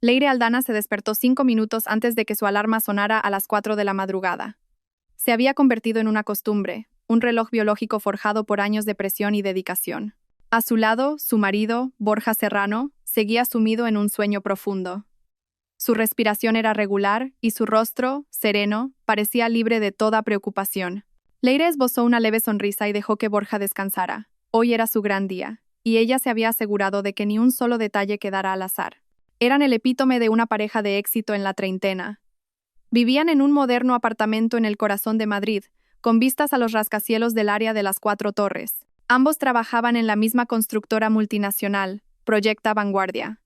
Leire Aldana se despertó 5 minutos antes de que su alarma sonara a las 4 de la madrugada. Se había convertido en una costumbre, un reloj biológico forjado por años de presión y dedicación. A su lado, su marido, Borja Serrano, seguía sumido en un sueño profundo. Su respiración era regular y su rostro, sereno, parecía libre de toda preocupación. Leire esbozó una leve sonrisa y dejó que Borja descansara. Hoy era su gran día, y ella se había asegurado de que ni un solo detalle quedara al azar. Eran el epítome de una pareja de éxito en la treintena. Vivían en un moderno apartamento en el corazón de Madrid, con vistas a los rascacielos del área de las Cuatro Torres. Ambos trabajaban en la misma constructora multinacional, Proyecta Vanguardia.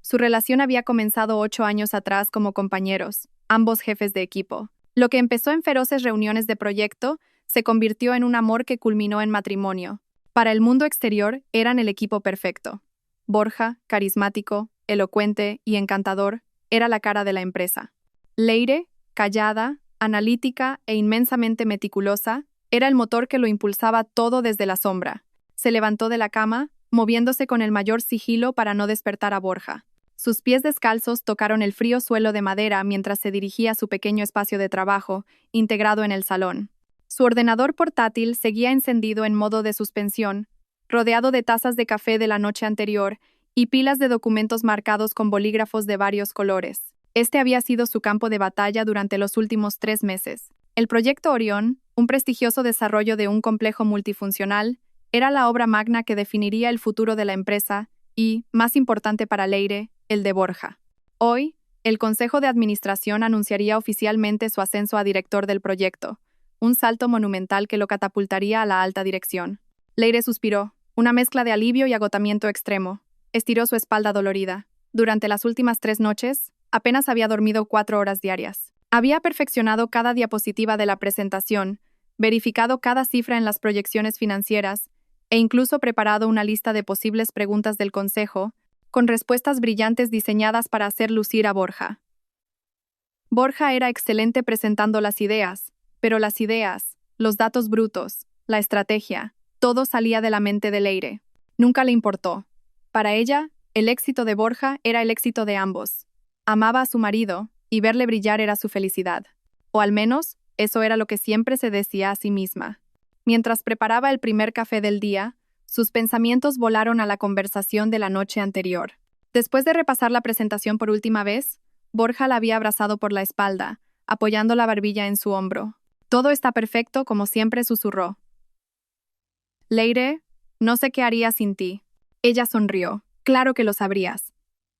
Su relación había comenzado 8 años atrás como compañeros, ambos jefes de equipo. Lo que empezó en feroces reuniones de proyecto se convirtió en un amor que culminó en matrimonio. Para el mundo exterior eran el equipo perfecto. Borja, carismático, elocuente y encantador, era la cara de la empresa. Leire, callada, analítica e inmensamente meticulosa, era el motor que lo impulsaba todo desde la sombra. Se levantó de la cama, moviéndose con el mayor sigilo para no despertar a Borja. Sus pies descalzos tocaron el frío suelo de madera mientras se dirigía a su pequeño espacio de trabajo, integrado en el salón. Su ordenador portátil seguía encendido en modo de suspensión, rodeado de tazas de café de la noche anterior y pilas de documentos marcados con bolígrafos de varios colores. Este había sido su campo de batalla durante los últimos 3 meses. El proyecto Orión, un prestigioso desarrollo de un complejo multifuncional, era la obra magna que definiría el futuro de la empresa y, más importante para Leire, el de Borja. Hoy, el Consejo de Administración anunciaría oficialmente su ascenso a director del proyecto, un salto monumental que lo catapultaría a la alta dirección. Leire suspiró, una mezcla de alivio y agotamiento extremo. Estiró su espalda dolorida. Durante las últimas 3 noches, apenas había dormido 4 horas diarias. Había perfeccionado cada diapositiva de la presentación, verificado cada cifra en las proyecciones financieras e incluso preparado una lista de posibles preguntas del Consejo, con respuestas brillantes diseñadas para hacer lucir a Borja. Borja era excelente presentando las ideas, pero las ideas, los datos brutos, la estrategia, todo salía de la mente de Leire. Nunca le importó. Para ella, el éxito de Borja era el éxito de ambos. Amaba a su marido, y verle brillar era su felicidad. O al menos, eso era lo que siempre se decía a sí misma. Mientras preparaba el primer café del día, sus pensamientos volaron a la conversación de la noche anterior. Después de repasar la presentación por última vez, Borja la había abrazado por la espalda, apoyando la barbilla en su hombro. Todo está perfecto, como siempre susurró. Leire, no sé qué haría sin ti. Ella sonrió. Claro que lo sabrías.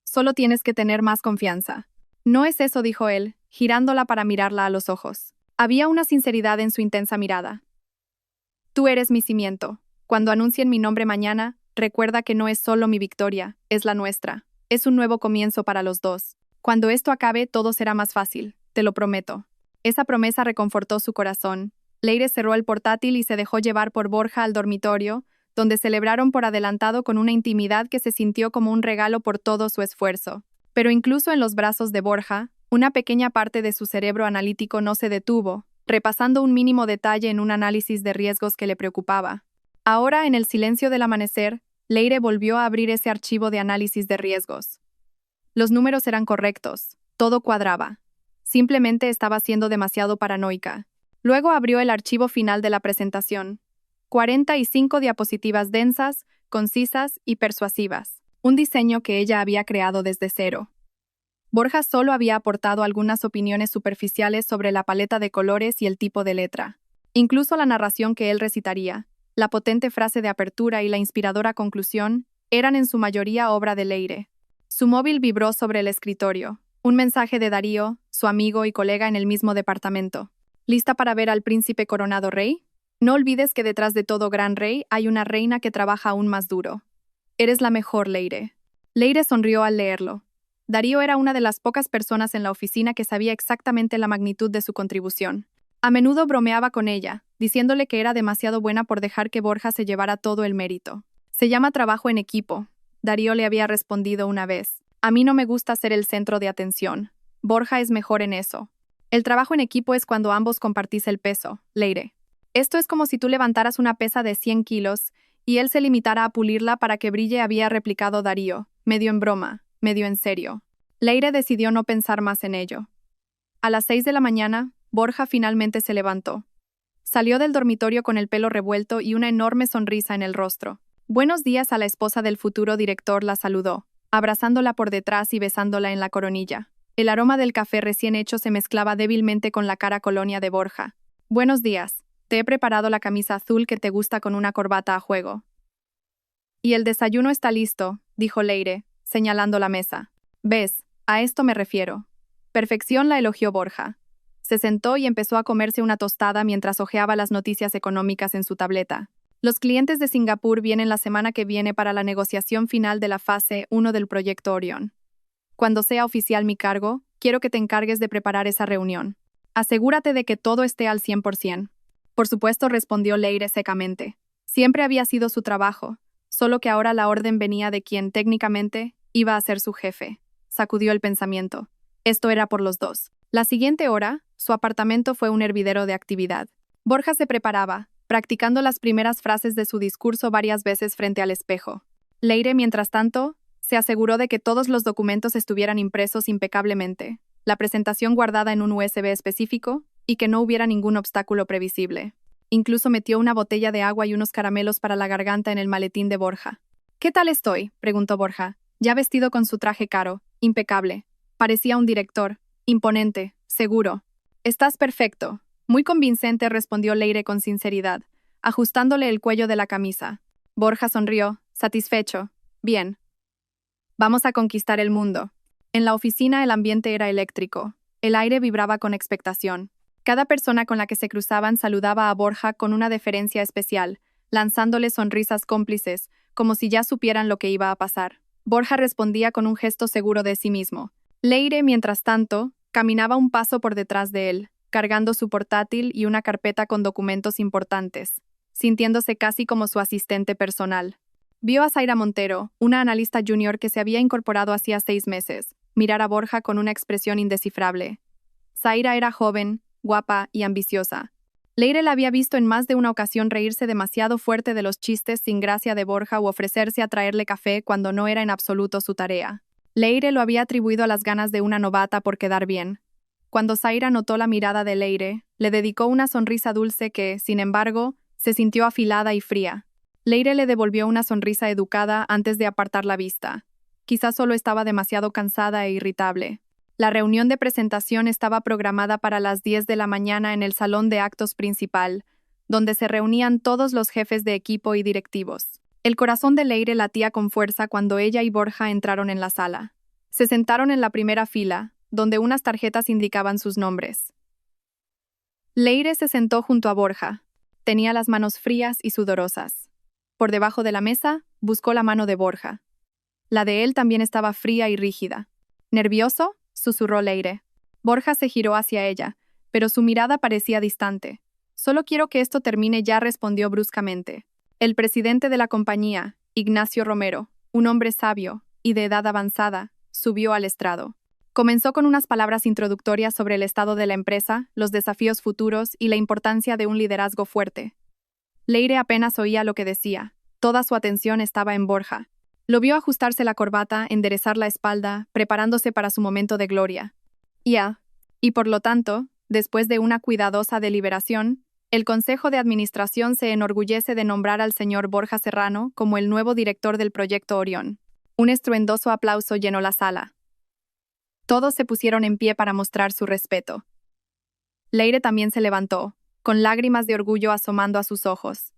Solo tienes que tener más confianza. No es eso, dijo él, girándola para mirarla a los ojos. Había una sinceridad en su intensa mirada. Tú eres mi cimiento. Cuando anuncien mi nombre mañana, recuerda que no es solo mi victoria, es la nuestra. Es un nuevo comienzo para los dos. Cuando esto acabe, todo será más fácil, te lo prometo. Esa promesa reconfortó su corazón. Leire cerró el portátil y se dejó llevar por Borja al dormitorio, donde celebraron por adelantado con una intimidad que se sintió como un regalo por todo su esfuerzo. Pero incluso en los brazos de Borja, una pequeña parte de su cerebro analítico no se detuvo, repasando un mínimo detalle en un análisis de riesgos que le preocupaba. Ahora, en el silencio del amanecer, Leire volvió a abrir ese archivo de análisis de riesgos. Los números eran correctos, todo cuadraba. Simplemente estaba siendo demasiado paranoica. Luego abrió el archivo final de la presentación. 45 diapositivas densas, concisas y persuasivas. Un diseño que ella había creado desde cero. Borja solo había aportado algunas opiniones superficiales sobre la paleta de colores y el tipo de letra. Incluso la narración que él recitaría, la potente frase de apertura y la inspiradora conclusión, eran en su mayoría obra de Leire. Su móvil vibró sobre el escritorio. Un mensaje de Darío, su amigo y colega en el mismo departamento. ¿Lista para ver al príncipe coronado rey? No olvides que detrás de todo gran rey hay una reina que trabaja aún más duro. Eres la mejor, Leire. Leire sonrió al leerlo. Darío era una de las pocas personas en la oficina que sabía exactamente la magnitud de su contribución. A menudo bromeaba con ella, diciéndole que era demasiado buena por dejar que Borja se llevara todo el mérito. Se llama trabajo en equipo. Darío le había respondido una vez. A mí no me gusta ser el centro de atención. Borja es mejor en eso. El trabajo en equipo es cuando ambos compartís el peso, Leire. Esto es como si tú levantaras una pesa de 100 kilos y él se limitara a pulirla para que brille, había replicado Darío, medio en broma, medio en serio. Leire decidió no pensar más en ello. A las 6 de la mañana, Borja finalmente se levantó. Salió del dormitorio con el pelo revuelto y una enorme sonrisa en el rostro. Buenos días a la esposa del futuro director la saludó, abrazándola por detrás y besándola en la coronilla. El aroma del café recién hecho se mezclaba débilmente con la cara colonia de Borja. Buenos días. Te he preparado la camisa azul que te gusta con una corbata a juego. Y el desayuno está listo, dijo Leire, señalando la mesa. ¿Ves? A esto me refiero. Perfección, la elogió Borja. Se sentó y empezó a comerse una tostada mientras hojeaba las noticias económicas en su tableta. Los clientes de Singapur vienen la semana que viene para la negociación final de la fase 1 del proyecto Orión. Cuando sea oficial mi cargo, quiero que te encargues de preparar esa reunión. Asegúrate de que todo esté al 100%. Por supuesto, respondió Leire secamente. Siempre había sido su trabajo, solo que ahora la orden venía de quien, técnicamente, iba a ser su jefe. Sacudió el pensamiento. Esto era por los dos. La siguiente hora, su apartamento fue un hervidero de actividad. Borja se preparaba, practicando las primeras frases de su discurso varias veces frente al espejo. Leire, mientras tanto, se aseguró de que todos los documentos estuvieran impresos impecablemente, la presentación guardada en un USB específico, y que no hubiera ningún obstáculo previsible. Incluso metió una botella de agua y unos caramelos para la garganta en el maletín de Borja. ¿Qué tal estoy?, preguntó Borja, ya vestido con su traje caro, impecable. Parecía un director, imponente, seguro. Estás perfecto. Muy convincente, respondió Leire con sinceridad, ajustándole el cuello de la camisa. Borja sonrió, satisfecho. Bien. Vamos a conquistar el mundo. En la oficina el ambiente era eléctrico. El aire vibraba con expectación. Cada persona con la que se cruzaban saludaba a Borja con una deferencia especial, lanzándole sonrisas cómplices, como si ya supieran lo que iba a pasar. Borja respondía con un gesto seguro de sí mismo. Leire, mientras tanto, caminaba un paso por detrás de él, cargando su portátil y una carpeta con documentos importantes, sintiéndose casi como su asistente personal. Vio a Zaira Montero, una analista junior que se había incorporado hacía 6 meses, mirar a Borja con una expresión indescifrable. Zaira era joven, guapa y ambiciosa. Leire la había visto en más de una ocasión reírse demasiado fuerte de los chistes sin gracia de Borja o ofrecerse a traerle café cuando no era en absoluto su tarea. Leire lo había atribuido a las ganas de una novata por quedar bien. Cuando Zaira notó la mirada de Leire, le dedicó una sonrisa dulce que, sin embargo, se sintió afilada y fría. Leire le devolvió una sonrisa educada antes de apartar la vista. Quizás solo estaba demasiado cansada e irritable. La reunión de presentación estaba programada para las 10 de la mañana en el salón de actos principal, donde se reunían todos los jefes de equipo y directivos. El corazón de Leire latía con fuerza cuando ella y Borja entraron en la sala. Se sentaron en la primera fila, donde unas tarjetas indicaban sus nombres. Leire se sentó junto a Borja. Tenía las manos frías y sudorosas. Por debajo de la mesa, buscó la mano de Borja. La de él también estaba fría y rígida. ¿Nervioso?, susurró Leire. Borja se giró hacia ella, pero su mirada parecía distante. Solo quiero que esto termine ya, respondió bruscamente. El presidente de la compañía, Ignacio Romero, un hombre sabio y de edad avanzada, subió al estrado. Comenzó con unas palabras introductorias sobre el estado de la empresa, los desafíos futuros y la importancia de un liderazgo fuerte. Leire apenas oía lo que decía. Toda su atención estaba en Borja. Lo vio ajustarse la corbata, enderezar la espalda, preparándose para su momento de gloria. Y por lo tanto, después de una cuidadosa deliberación, el Consejo de Administración se enorgullece de nombrar al señor Borja Serrano como el nuevo director del Proyecto Orión. Un estruendoso aplauso llenó la sala. Todos se pusieron en pie para mostrar su respeto. Leire también se levantó, con lágrimas de orgullo asomando a sus ojos.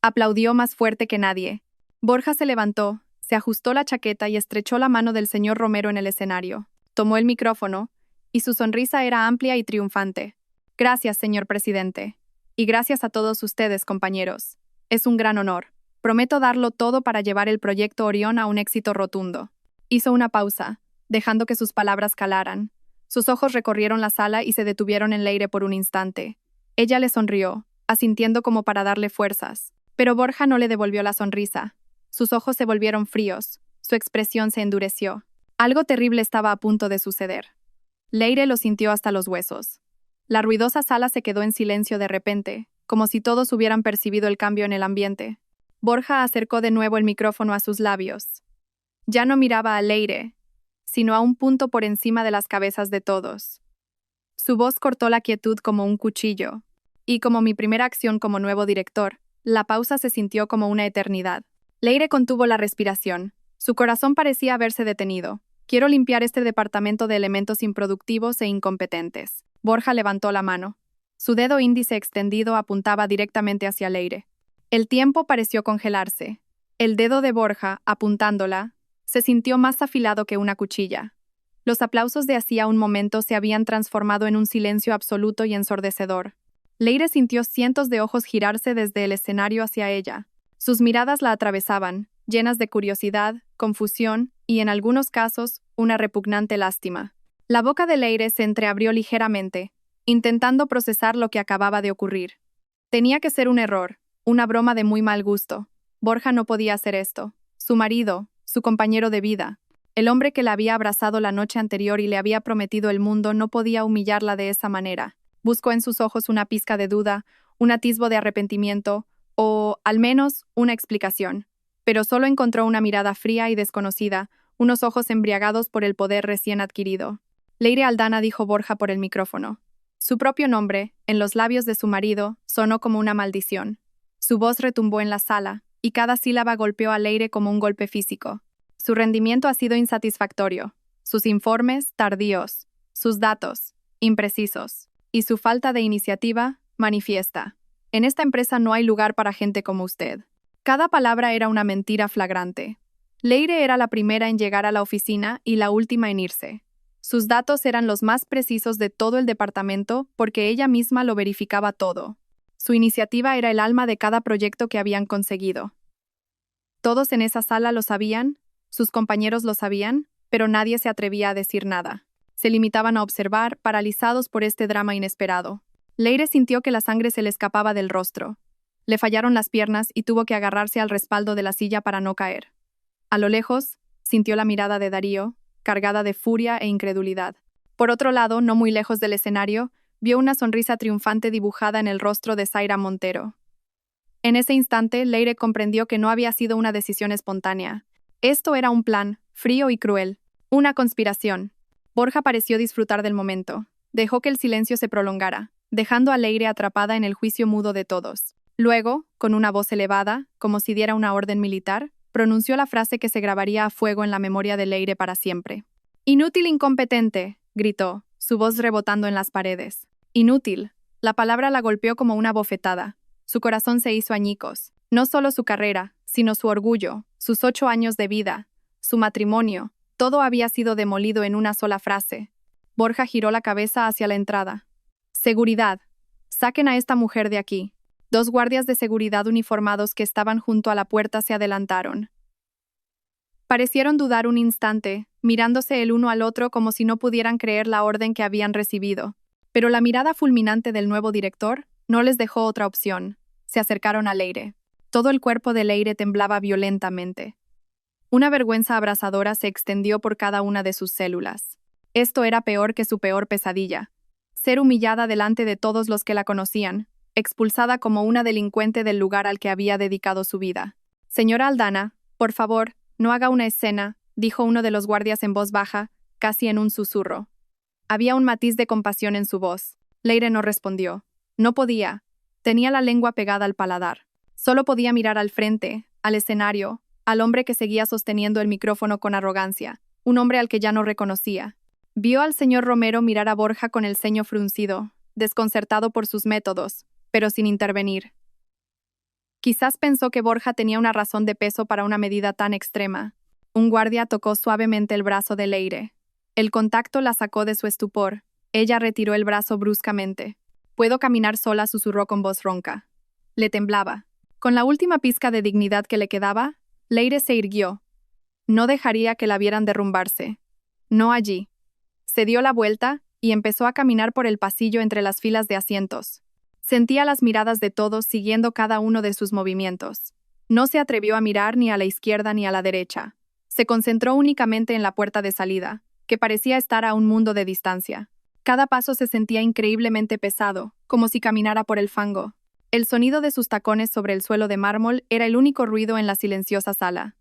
Aplaudió más fuerte que nadie. Borja se levantó, se ajustó la chaqueta y estrechó la mano del señor Romero en el escenario. Tomó el micrófono, y su sonrisa era amplia y triunfante. Gracias, señor presidente. Y gracias a todos ustedes, compañeros. Es un gran honor. Prometo darlo todo para llevar el proyecto Orión a un éxito rotundo. Hizo una pausa, dejando que sus palabras calaran. Sus ojos recorrieron la sala y se detuvieron en Leire por un instante. Ella le sonrió, asintiendo como para darle fuerzas. Pero Borja no le devolvió la sonrisa. Sus ojos se volvieron fríos, su expresión se endureció. Algo terrible estaba a punto de suceder. Leire lo sintió hasta los huesos. La ruidosa sala se quedó en silencio de repente, como si todos hubieran percibido el cambio en el ambiente. Borja acercó de nuevo el micrófono a sus labios. Ya no miraba a Leire, sino a un punto por encima de las cabezas de todos. Su voz cortó la quietud como un cuchillo, y como mi primera acción como nuevo director, la pausa se sintió como una eternidad. Leire contuvo la respiración. Su corazón parecía haberse detenido. Quiero limpiar este departamento de elementos improductivos e incompetentes. Borja levantó la mano. Su dedo índice extendido apuntaba directamente hacia Leire. El tiempo pareció congelarse. El dedo de Borja, apuntándola, se sintió más afilado que una cuchilla. Los aplausos de hacía un momento se habían transformado en un silencio absoluto y ensordecedor. Leire sintió cientos de ojos girarse desde el escenario hacia ella. Sus miradas la atravesaban, llenas de curiosidad, confusión y, en algunos casos, una repugnante lástima. La boca de Leire se entreabrió ligeramente, intentando procesar lo que acababa de ocurrir. Tenía que ser un error, una broma de muy mal gusto. Borja no podía hacer esto. Su marido, su compañero de vida, el hombre que la había abrazado la noche anterior y le había prometido el mundo, no podía humillarla de esa manera. Buscó en sus ojos una pizca de duda, un atisbo de arrepentimiento, o, al menos, una explicación. Pero solo encontró una mirada fría y desconocida, unos ojos embriagados por el poder recién adquirido. Leire Aldana, dijo Borja por el micrófono. Su propio nombre, en los labios de su marido, sonó como una maldición. Su voz retumbó en la sala, y cada sílaba golpeó a Leire como un golpe físico. Su rendimiento ha sido insatisfactorio, sus informes tardíos, sus datos imprecisos, y su falta de iniciativa manifiesta. En esta empresa no hay lugar para gente como usted. Cada palabra era una mentira flagrante. Leire era la primera en llegar a la oficina y la última en irse. Sus datos eran los más precisos de todo el departamento porque ella misma lo verificaba todo. Su iniciativa era el alma de cada proyecto que habían conseguido. Todos en esa sala lo sabían, sus compañeros lo sabían, pero nadie se atrevía a decir nada. Se limitaban a observar, paralizados por este drama inesperado. Leire sintió que la sangre se le escapaba del rostro. Le fallaron las piernas y tuvo que agarrarse al respaldo de la silla para no caer. A lo lejos, sintió la mirada de Darío, cargada de furia e incredulidad. Por otro lado, no muy lejos del escenario, vio una sonrisa triunfante dibujada en el rostro de Zaira Montero. En ese instante, Leire comprendió que no había sido una decisión espontánea. Esto era un plan, frío y cruel. Una conspiración. Borja pareció disfrutar del momento. Dejó que el silencio se prolongara, dejando a Leire atrapada en el juicio mudo de todos. Luego, con una voz elevada, como si diera una orden militar, pronunció la frase que se grabaría a fuego en la memoria de Leire para siempre. «Inútil incompetente», gritó, su voz rebotando en las paredes. «Inútil». La palabra la golpeó como una bofetada. Su corazón se hizo añicos. No solo su carrera, sino su orgullo, sus 8 años de vida, su matrimonio, todo había sido demolido en una sola frase. Borja giró la cabeza hacia la entrada. «Seguridad. Saquen a esta mujer de aquí». 2 guardias de seguridad uniformados que estaban junto a la puerta se adelantaron. Parecieron dudar un instante, mirándose el uno al otro como si no pudieran creer la orden que habían recibido. Pero la mirada fulminante del nuevo director no les dejó otra opción. Se acercaron a Leire. Todo el cuerpo de Leire temblaba violentamente. Una vergüenza abrasadora se extendió por cada una de sus células. Esto era peor que su peor pesadilla. Ser humillada delante de todos los que la conocían, expulsada como una delincuente del lugar al que había dedicado su vida. «Señora Aldana, por favor, no haga una escena», dijo uno de los guardias en voz baja, casi en un susurro. Había un matiz de compasión en su voz. Leire no respondió. No podía. Tenía la lengua pegada al paladar. Solo podía mirar al frente, al escenario, al hombre que seguía sosteniendo el micrófono con arrogancia, un hombre al que ya no reconocía. Vio al señor Romero mirar a Borja con el ceño fruncido, desconcertado por sus métodos, pero sin intervenir. Quizás pensó que Borja tenía una razón de peso para una medida tan extrema. Un guardia tocó suavemente el brazo de Leire. El contacto la sacó de su estupor. Ella retiró el brazo bruscamente. «Puedo caminar sola», susurró con voz ronca. Le temblaba. Con la última pizca de dignidad que le quedaba, Leire se irguió. No dejaría que la vieran derrumbarse. No allí. Se dio la vuelta y empezó a caminar por el pasillo entre las filas de asientos. Sentía las miradas de todos siguiendo cada uno de sus movimientos. No se atrevió a mirar ni a la izquierda ni a la derecha. Se concentró únicamente en la puerta de salida, que parecía estar a un mundo de distancia. Cada paso se sentía increíblemente pesado, como si caminara por el fango. El sonido de sus tacones sobre el suelo de mármol era el único ruido en la silenciosa sala.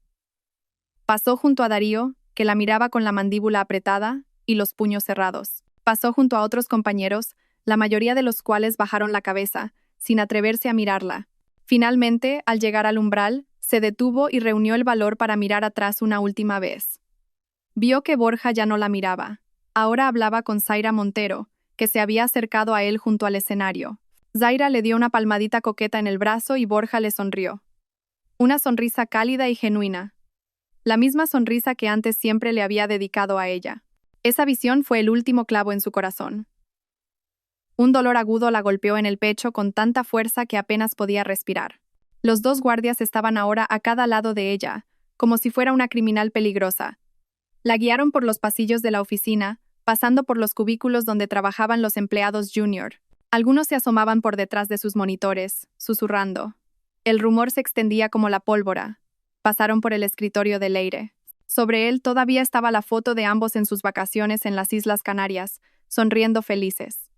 Pasó junto a Darío, que la miraba con la mandíbula apretada y los puños cerrados. Pasó junto a otros compañeros, la mayoría de los cuales bajaron la cabeza, sin atreverse a mirarla. Finalmente, al llegar al umbral, se detuvo y reunió el valor para mirar atrás una última vez. Vio que Borja ya no la miraba. Ahora hablaba con Zaira Montero, que se había acercado a él junto al escenario. Zaira le dio una palmadita coqueta en el brazo y Borja le sonrió. Una sonrisa cálida y genuina. La misma sonrisa que antes siempre le había dedicado a ella. Esa visión fue el último clavo en su corazón. Un dolor agudo la golpeó en el pecho con tanta fuerza que apenas podía respirar. Los dos guardias estaban ahora a cada lado de ella, como si fuera una criminal peligrosa. La guiaron por los pasillos de la oficina, pasando por los cubículos donde trabajaban los empleados junior. Algunos se asomaban por detrás de sus monitores, susurrando. El rumor se extendía como la pólvora. Pasaron por el escritorio de Leire. Sobre él todavía estaba la foto de ambos en sus vacaciones en las Islas Canarias, sonriendo felices.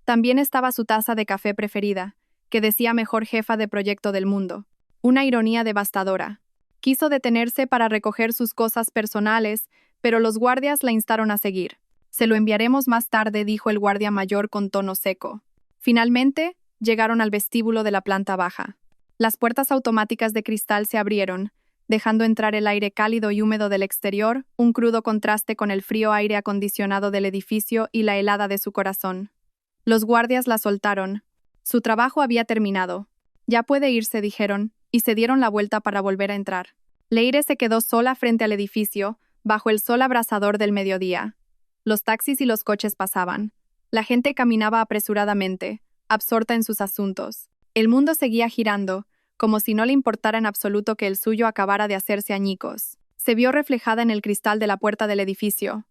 También estaba su taza de café preferida, que decía mejor jefa de proyecto del mundo. Una ironía devastadora. Quiso detenerse para recoger sus cosas personales, pero los guardias la instaron a seguir. Se lo enviaremos más tarde, dijo el guardia mayor con tono seco. Finalmente, llegaron al vestíbulo de la planta baja. Las puertas automáticas de cristal se abrieron, dejando entrar el aire cálido y húmedo del exterior, un crudo contraste con el frío aire acondicionado del edificio y la helada de su corazón. Los guardias la soltaron. Su trabajo había terminado. Ya puede irse, dijeron, y se dieron la vuelta para volver a entrar. Leire se quedó sola frente al edificio, bajo el sol abrasador del mediodía. Los taxis y los coches pasaban. La gente caminaba apresuradamente, absorta en sus asuntos. El mundo seguía girando, como si no le importara en absoluto que el suyo acabara de hacerse añicos. Se vio reflejada en el cristal de la puerta del edificio.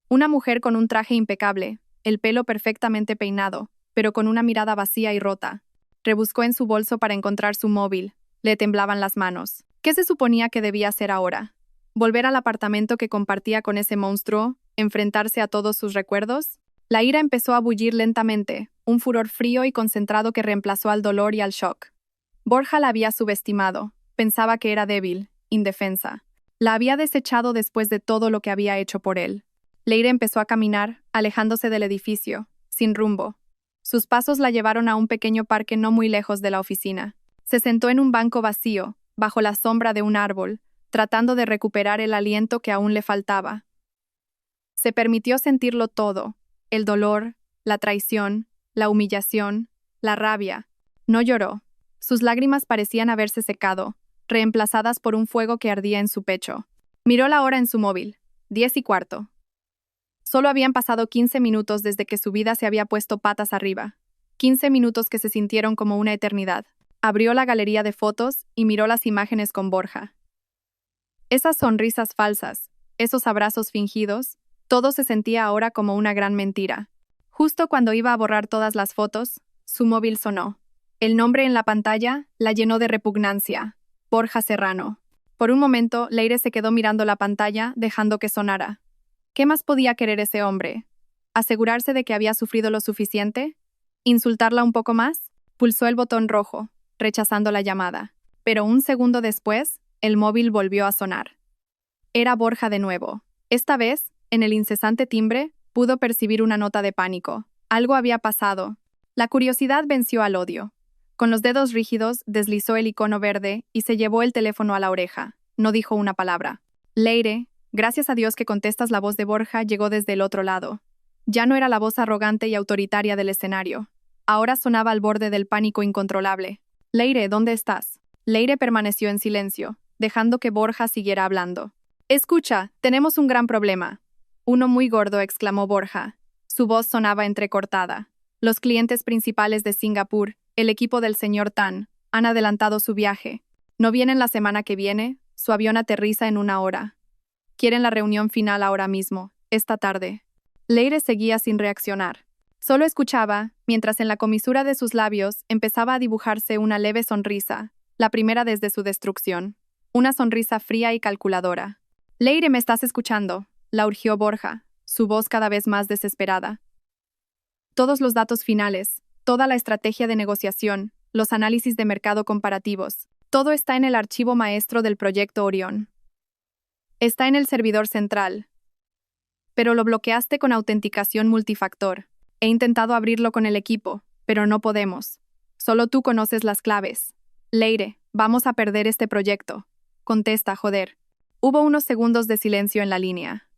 Una mujer con un traje impecable, el pelo perfectamente peinado, pero con una mirada vacía y rota. Rebuscó en su bolso para encontrar su móvil. Le temblaban las manos. ¿Qué se suponía que debía hacer ahora? ¿Volver al apartamento que compartía con ese monstruo? ¿Enfrentarse a todos sus recuerdos? La ira empezó a bullir lentamente, un furor frío y concentrado que reemplazó al dolor y al shock. Borja la había subestimado. Pensaba que era débil, indefensa. La había desechado después de todo lo que había hecho por él. Leire empezó a caminar, alejándose del edificio, sin rumbo. Sus pasos la llevaron a un pequeño parque no muy lejos de la oficina. Se sentó en un banco vacío, bajo la sombra de un árbol, tratando de recuperar el aliento que aún le faltaba. Se permitió sentirlo todo: el dolor, la traición, la humillación, la rabia. No lloró. Sus lágrimas parecían haberse secado, reemplazadas por un fuego que ardía en su pecho. Miró la hora en su móvil. 10:15. Solo habían pasado 15 minutos desde que su vida se había puesto patas arriba. 15 minutos que se sintieron como una eternidad. Abrió la galería de fotos y miró las imágenes con Borja. Esas sonrisas falsas, esos abrazos fingidos, todo se sentía ahora como una gran mentira. Justo cuando iba a borrar todas las fotos, su móvil sonó. El nombre en la pantalla la llenó de repugnancia. Borja Serrano. Por un momento, Leire se quedó mirando la pantalla, dejando que sonara. ¿Qué más podía querer ese hombre? ¿Asegurarse de que había sufrido lo suficiente? ¿Insultarla un poco más? Pulsó el botón rojo, rechazando la llamada. Pero un segundo después, el móvil volvió a sonar. Era Borja de nuevo. Esta vez, en el incesante timbre, pudo percibir una nota de pánico. Algo había pasado. La curiosidad venció al odio. Con los dedos rígidos, deslizó el icono verde y se llevó el teléfono a la oreja. No dijo una palabra. Leire, gracias a Dios que contestas. La voz de Borja llegó desde el otro lado. Ya no era la voz arrogante y autoritaria del escenario. Ahora sonaba al borde del pánico incontrolable. Leire, ¿dónde estás? Leire permaneció en silencio, dejando que Borja siguiera hablando. Escucha, tenemos un gran problema. Uno muy gordo, exclamó Borja. Su voz sonaba entrecortada. Los clientes principales de Singapur, el equipo del señor Tan, han adelantado su viaje. No vienen la semana que viene, su avión aterriza en 1 hora. Quieren la reunión final ahora mismo, esta tarde. Leire seguía sin reaccionar. Solo escuchaba, mientras en la comisura de sus labios empezaba a dibujarse una leve sonrisa, la primera desde su destrucción. Una sonrisa fría y calculadora. Leire, ¿me estás escuchando?, la urgió Borja, su voz cada vez más desesperada. Todos los datos finales, toda la estrategia de negociación, los análisis de mercado comparativos, todo está en el archivo maestro del proyecto Orión. Está en el servidor central. Pero lo bloqueaste con autenticación multifactor. He intentado abrirlo con el equipo, pero no podemos. Solo tú conoces las claves. Leire, vamos a perder este proyecto. Contesta, joder. Hubo unos segundos de silencio en la línea.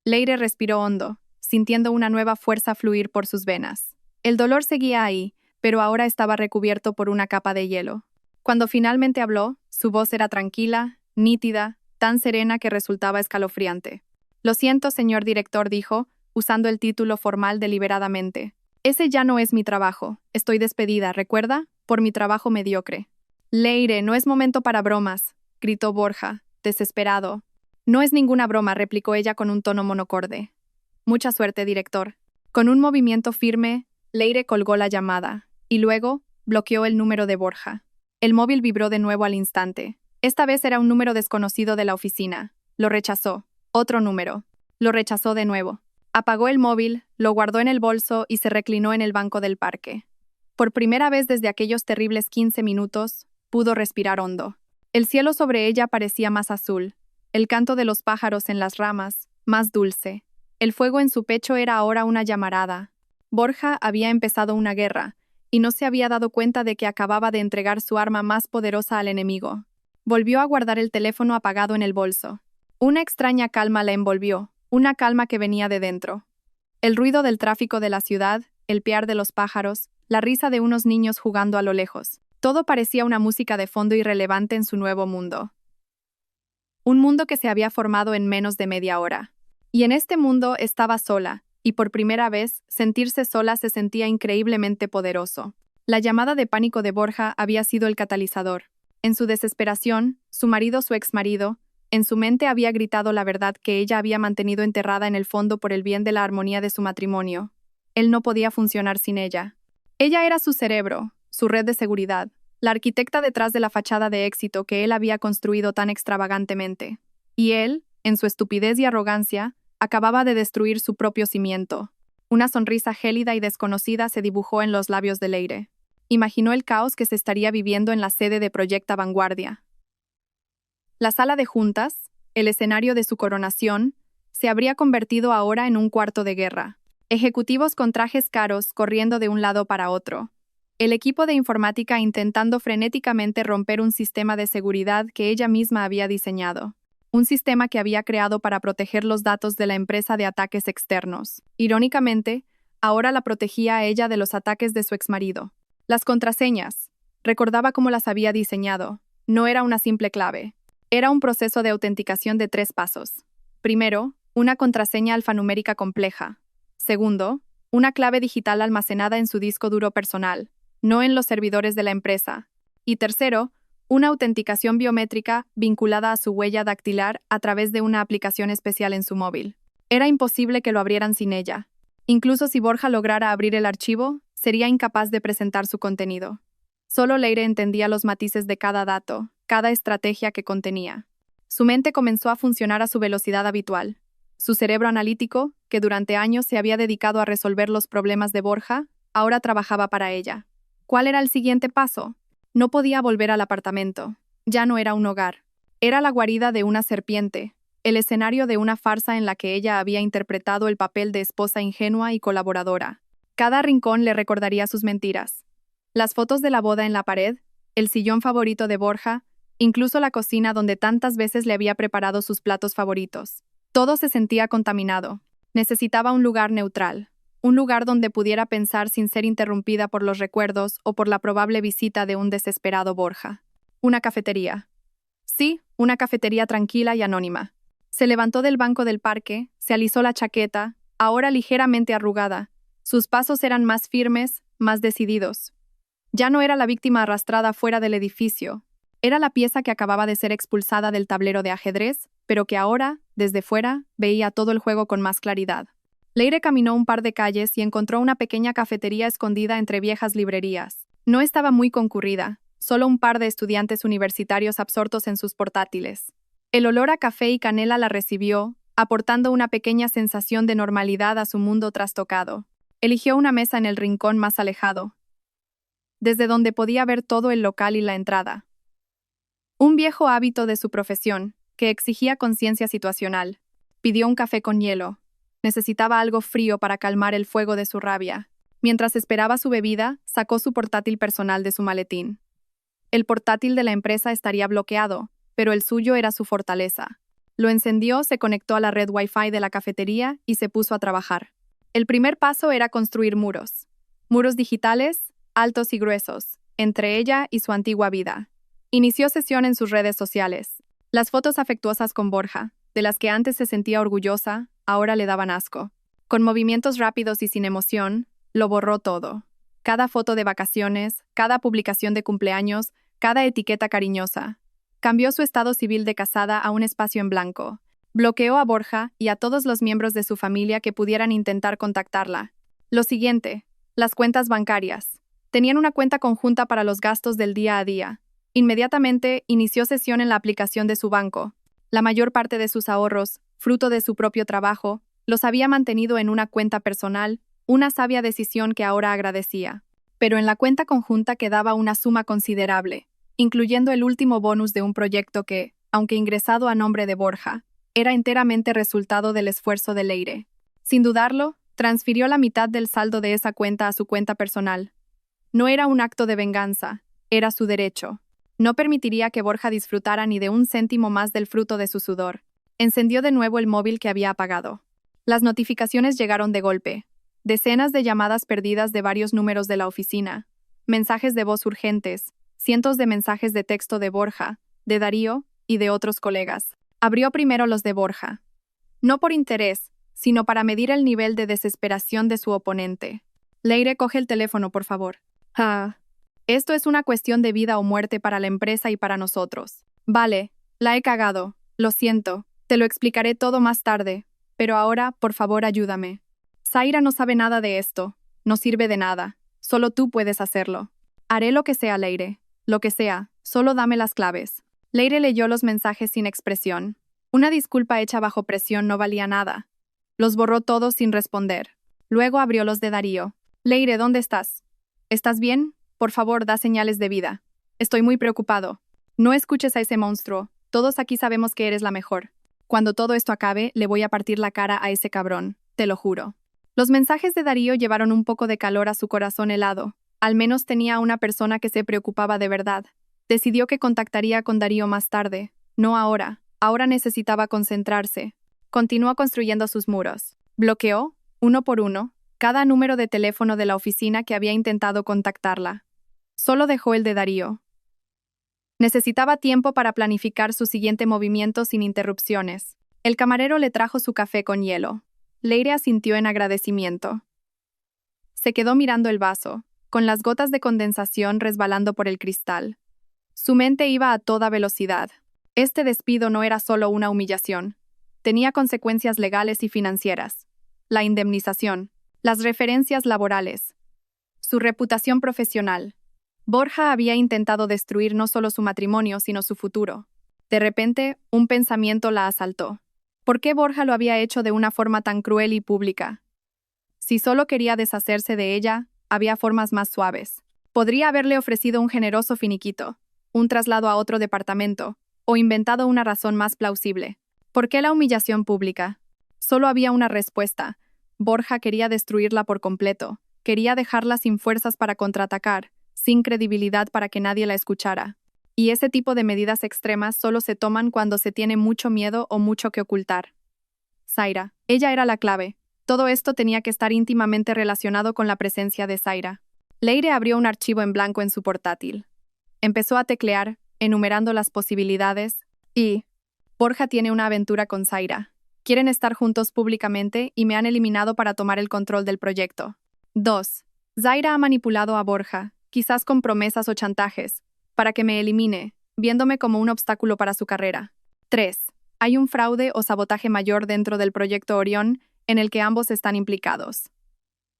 Leire respiró hondo, sintiendo una nueva fuerza fluir por sus venas. El dolor seguía ahí, pero ahora estaba recubierto por una capa de hielo. Cuando finalmente habló, su voz era tranquila, nítida, tan serena que resultaba escalofriante. Lo siento, señor director, dijo, usando el título formal deliberadamente. Ese ya no es mi trabajo. Estoy despedida, ¿recuerda? Por mi trabajo mediocre. Leire, no es momento para bromas, gritó Borja, desesperado. No es ninguna broma, replicó ella con un tono monocorde. Mucha suerte, director. Con un movimiento firme, Leire colgó la llamada, y luego bloqueó el número de Borja. El móvil vibró de nuevo al instante. Esta vez era un número desconocido de la oficina. Lo rechazó. Otro número. Lo rechazó de nuevo. Apagó el móvil, lo guardó en el bolso y se reclinó en el banco del parque. Por primera vez desde aquellos terribles 15 minutos, pudo respirar hondo. El cielo sobre ella parecía más azul, el canto de los pájaros en las ramas, más dulce. El fuego en su pecho era ahora una llamarada. Borja había empezado una guerra, y no se había dado cuenta de que acababa de entregar su arma más poderosa al enemigo. Volvió a guardar el teléfono apagado en el bolso. Una extraña calma la envolvió, una calma que venía de dentro. El ruido del tráfico de la ciudad, el piar de los pájaros, la risa de unos niños jugando a lo lejos. Todo parecía una música de fondo irrelevante en su nuevo mundo. Un mundo que se había formado en menos de media hora. Y en este mundo estaba sola, y por primera vez, sentirse sola se sentía increíblemente poderoso. La llamada de pánico de Borja había sido el catalizador. En su desesperación, su exmarido, en su mente había gritado la verdad que ella había mantenido enterrada en el fondo por el bien de la armonía de su matrimonio. Él no podía funcionar sin ella. Ella era su cerebro, su red de seguridad, la arquitecta detrás de la fachada de éxito que él había construido tan extravagantemente. Y él, en su estupidez y arrogancia, acababa de destruir su propio cimiento. Una sonrisa gélida y desconocida se dibujó en los labios de Leire. Imaginó el caos que se estaría viviendo en la sede de Proyecta Vanguardia. La sala de juntas, el escenario de su coronación, se habría convertido ahora en un cuarto de guerra. Ejecutivos con trajes caros corriendo de un lado para otro. El equipo de informática intentando frenéticamente romper un sistema de seguridad que ella misma había diseñado. Un sistema que había creado para proteger los datos de la empresa de ataques externos. Irónicamente, ahora la protegía a ella de los ataques de su exmarido. Las contraseñas. Recordaba cómo las había diseñado. No era una simple clave. Era un proceso de autenticación de 3 pasos. Primero, una contraseña alfanumérica compleja. Segundo, una clave digital almacenada en su disco duro personal, no en los servidores de la empresa. Y tercero, una autenticación biométrica vinculada a su huella dactilar a través de una aplicación especial en su móvil. Era imposible que lo abrieran sin ella. Incluso si Borja lograra abrir el archivo, sería incapaz de presentar su contenido. Solo Leire entendía los matices de cada dato, cada estrategia que contenía. Su mente comenzó a funcionar a su velocidad habitual. Su cerebro analítico, que durante años se había dedicado a resolver los problemas de Borja, ahora trabajaba para ella. ¿Cuál era el siguiente paso? No podía volver al apartamento. Ya no era un hogar. Era la guarida de una serpiente, el escenario de una farsa en la que ella había interpretado el papel de esposa ingenua y colaboradora. Cada rincón le recordaría sus mentiras. Las fotos de la boda en la pared, el sillón favorito de Borja, incluso la cocina donde tantas veces le había preparado sus platos favoritos. Todo se sentía contaminado. Necesitaba un lugar neutral, un lugar donde pudiera pensar sin ser interrumpida por los recuerdos o por la probable visita de un desesperado Borja. Una cafetería. Sí, una cafetería tranquila y anónima. Se levantó del banco del parque, se alisó la chaqueta, ahora ligeramente arrugada. Sus pasos eran más firmes, más decididos. Ya no era la víctima arrastrada fuera del edificio. Era la pieza que acababa de ser expulsada del tablero de ajedrez, pero que ahora, desde fuera, veía todo el juego con más claridad. Leire caminó un par de calles y encontró una pequeña cafetería escondida entre viejas librerías. No estaba muy concurrida, solo un par de estudiantes universitarios absortos en sus portátiles. El olor a café y canela la recibió, aportando una pequeña sensación de normalidad a su mundo trastocado. Eligió una mesa en el rincón más alejado, desde donde podía ver todo el local y la entrada. Un viejo hábito de su profesión, que exigía conciencia situacional. Pidió un café con hielo. Necesitaba algo frío para calmar el fuego de su rabia. Mientras esperaba su bebida, sacó su portátil personal de su maletín. El portátil de la empresa estaría bloqueado, pero el suyo era su fortaleza. Lo encendió, se conectó a la red Wi-Fi de la cafetería y se puso a trabajar. El primer paso era construir muros. Muros digitales, altos y gruesos, entre ella y su antigua vida. Inició sesión en sus redes sociales. Las fotos afectuosas con Borja, de las que antes se sentía orgullosa, ahora le daban asco. Con movimientos rápidos y sin emoción, lo borró todo. Cada foto de vacaciones, cada publicación de cumpleaños, cada etiqueta cariñosa. Cambió su estado civil de casada a un espacio en blanco. Bloqueó a Borja y a todos los miembros de su familia que pudieran intentar contactarla. Lo siguiente, las cuentas bancarias. Tenían una cuenta conjunta para los gastos del día a día. Inmediatamente inició sesión en la aplicación de su banco. La mayor parte de sus ahorros, fruto de su propio trabajo, los había mantenido en una cuenta personal, una sabia decisión que ahora agradecía. Pero en la cuenta conjunta quedaba una suma considerable, incluyendo el último bonus de un proyecto que, aunque ingresado a nombre de Borja, era enteramente resultado del esfuerzo de Leire. Sin dudarlo, transfirió la mitad del saldo de esa cuenta a su cuenta personal. No era un acto de venganza, era su derecho. No permitiría que Borja disfrutara ni de un céntimo más del fruto de su sudor. Encendió de nuevo el móvil que había apagado. Las notificaciones llegaron de golpe. Decenas de llamadas perdidas de varios números de la oficina, mensajes de voz urgentes, cientos de mensajes de texto de Borja, de Darío y de otros colegas. Abrió primero los de Borja. No por interés, sino para medir el nivel de desesperación de su oponente. Leire, coge el teléfono, por favor. Esto es una cuestión de vida o muerte para la empresa y para nosotros. Vale, la he cagado. Lo siento. Te lo explicaré todo más tarde. Pero ahora, por favor, ayúdame. Zaira no sabe nada de esto. No sirve de nada. Solo tú puedes hacerlo. Haré lo que sea, Leire. Lo que sea. Solo dame las claves. Leire leyó los mensajes sin expresión. Una disculpa hecha bajo presión no valía nada. Los borró todos sin responder. Luego abrió los de Darío. Leire, ¿dónde estás? ¿Estás bien? Por favor, da señales de vida. Estoy muy preocupado. No escuches a ese monstruo. Todos aquí sabemos que eres la mejor. Cuando todo esto acabe, le voy a partir la cara a ese cabrón. Te lo juro. Los mensajes de Darío llevaron un poco de calor a su corazón helado. Al menos tenía a una persona que se preocupaba de verdad. Decidió que contactaría con Darío más tarde. No ahora. Ahora necesitaba concentrarse. Continuó construyendo sus muros. Bloqueó, uno por uno, cada número de teléfono de la oficina que había intentado contactarla. Solo dejó el de Darío. Necesitaba tiempo para planificar su siguiente movimiento sin interrupciones. El camarero le trajo su café con hielo. Leire asintió en agradecimiento. Se quedó mirando el vaso, con las gotas de condensación resbalando por el cristal. Su mente iba a toda velocidad. Este despido no era solo una humillación. Tenía consecuencias legales y financieras. La indemnización, las referencias laborales, su reputación profesional. Borja había intentado destruir no solo su matrimonio, sino su futuro. De repente, un pensamiento la asaltó. ¿Por qué Borja lo había hecho de una forma tan cruel y pública? Si solo quería deshacerse de ella, había formas más suaves. Podría haberle ofrecido un generoso finiquito, un traslado a otro departamento, o inventado una razón más plausible. ¿Por qué la humillación pública? Solo había una respuesta. Borja quería destruirla por completo. Quería dejarla sin fuerzas para contraatacar, sin credibilidad para que nadie la escuchara. Y ese tipo de medidas extremas solo se toman cuando se tiene mucho miedo o mucho que ocultar. Zaira. Ella era la clave. Todo esto tenía que estar íntimamente relacionado con la presencia de Zaira. Leire abrió un archivo en blanco en su portátil. Empezó a teclear, enumerando las posibilidades, y Borja tiene una aventura con Zaira. Quieren estar juntos públicamente y me han eliminado para tomar el control del proyecto. 2. Zaira ha manipulado a Borja, quizás con promesas o chantajes, para que me elimine, viéndome como un obstáculo para su carrera. 3. Hay un fraude o sabotaje mayor dentro del proyecto Orión en el que ambos están implicados.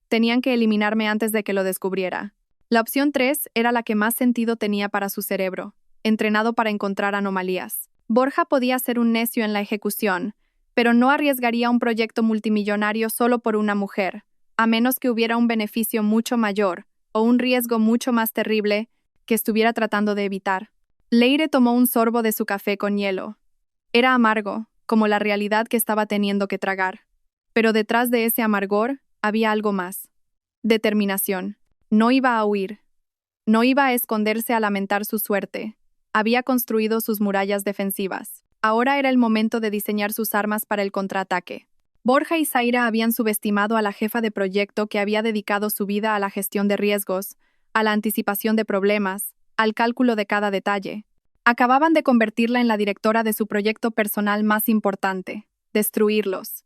Tenían que eliminarme antes de que lo descubriera. La opción 3 era la que más sentido tenía para su cerebro, entrenado para encontrar anomalías. Borja podía ser un necio en la ejecución, pero no arriesgaría un proyecto multimillonario solo por una mujer, a menos que hubiera un beneficio mucho mayor o un riesgo mucho más terrible que estuviera tratando de evitar. Leire tomó un sorbo de su café con hielo. Era amargo, como la realidad que estaba teniendo que tragar. Pero detrás de ese amargor había algo más. Determinación. No iba a huir. No iba a esconderse a lamentar su suerte. Había construido sus murallas defensivas. Ahora era el momento de diseñar sus armas para el contraataque. Borja y Zaira habían subestimado a la jefa de proyecto que había dedicado su vida a la gestión de riesgos, a la anticipación de problemas, al cálculo de cada detalle. Acababan de convertirla en la directora de su proyecto personal más importante, destruirlos.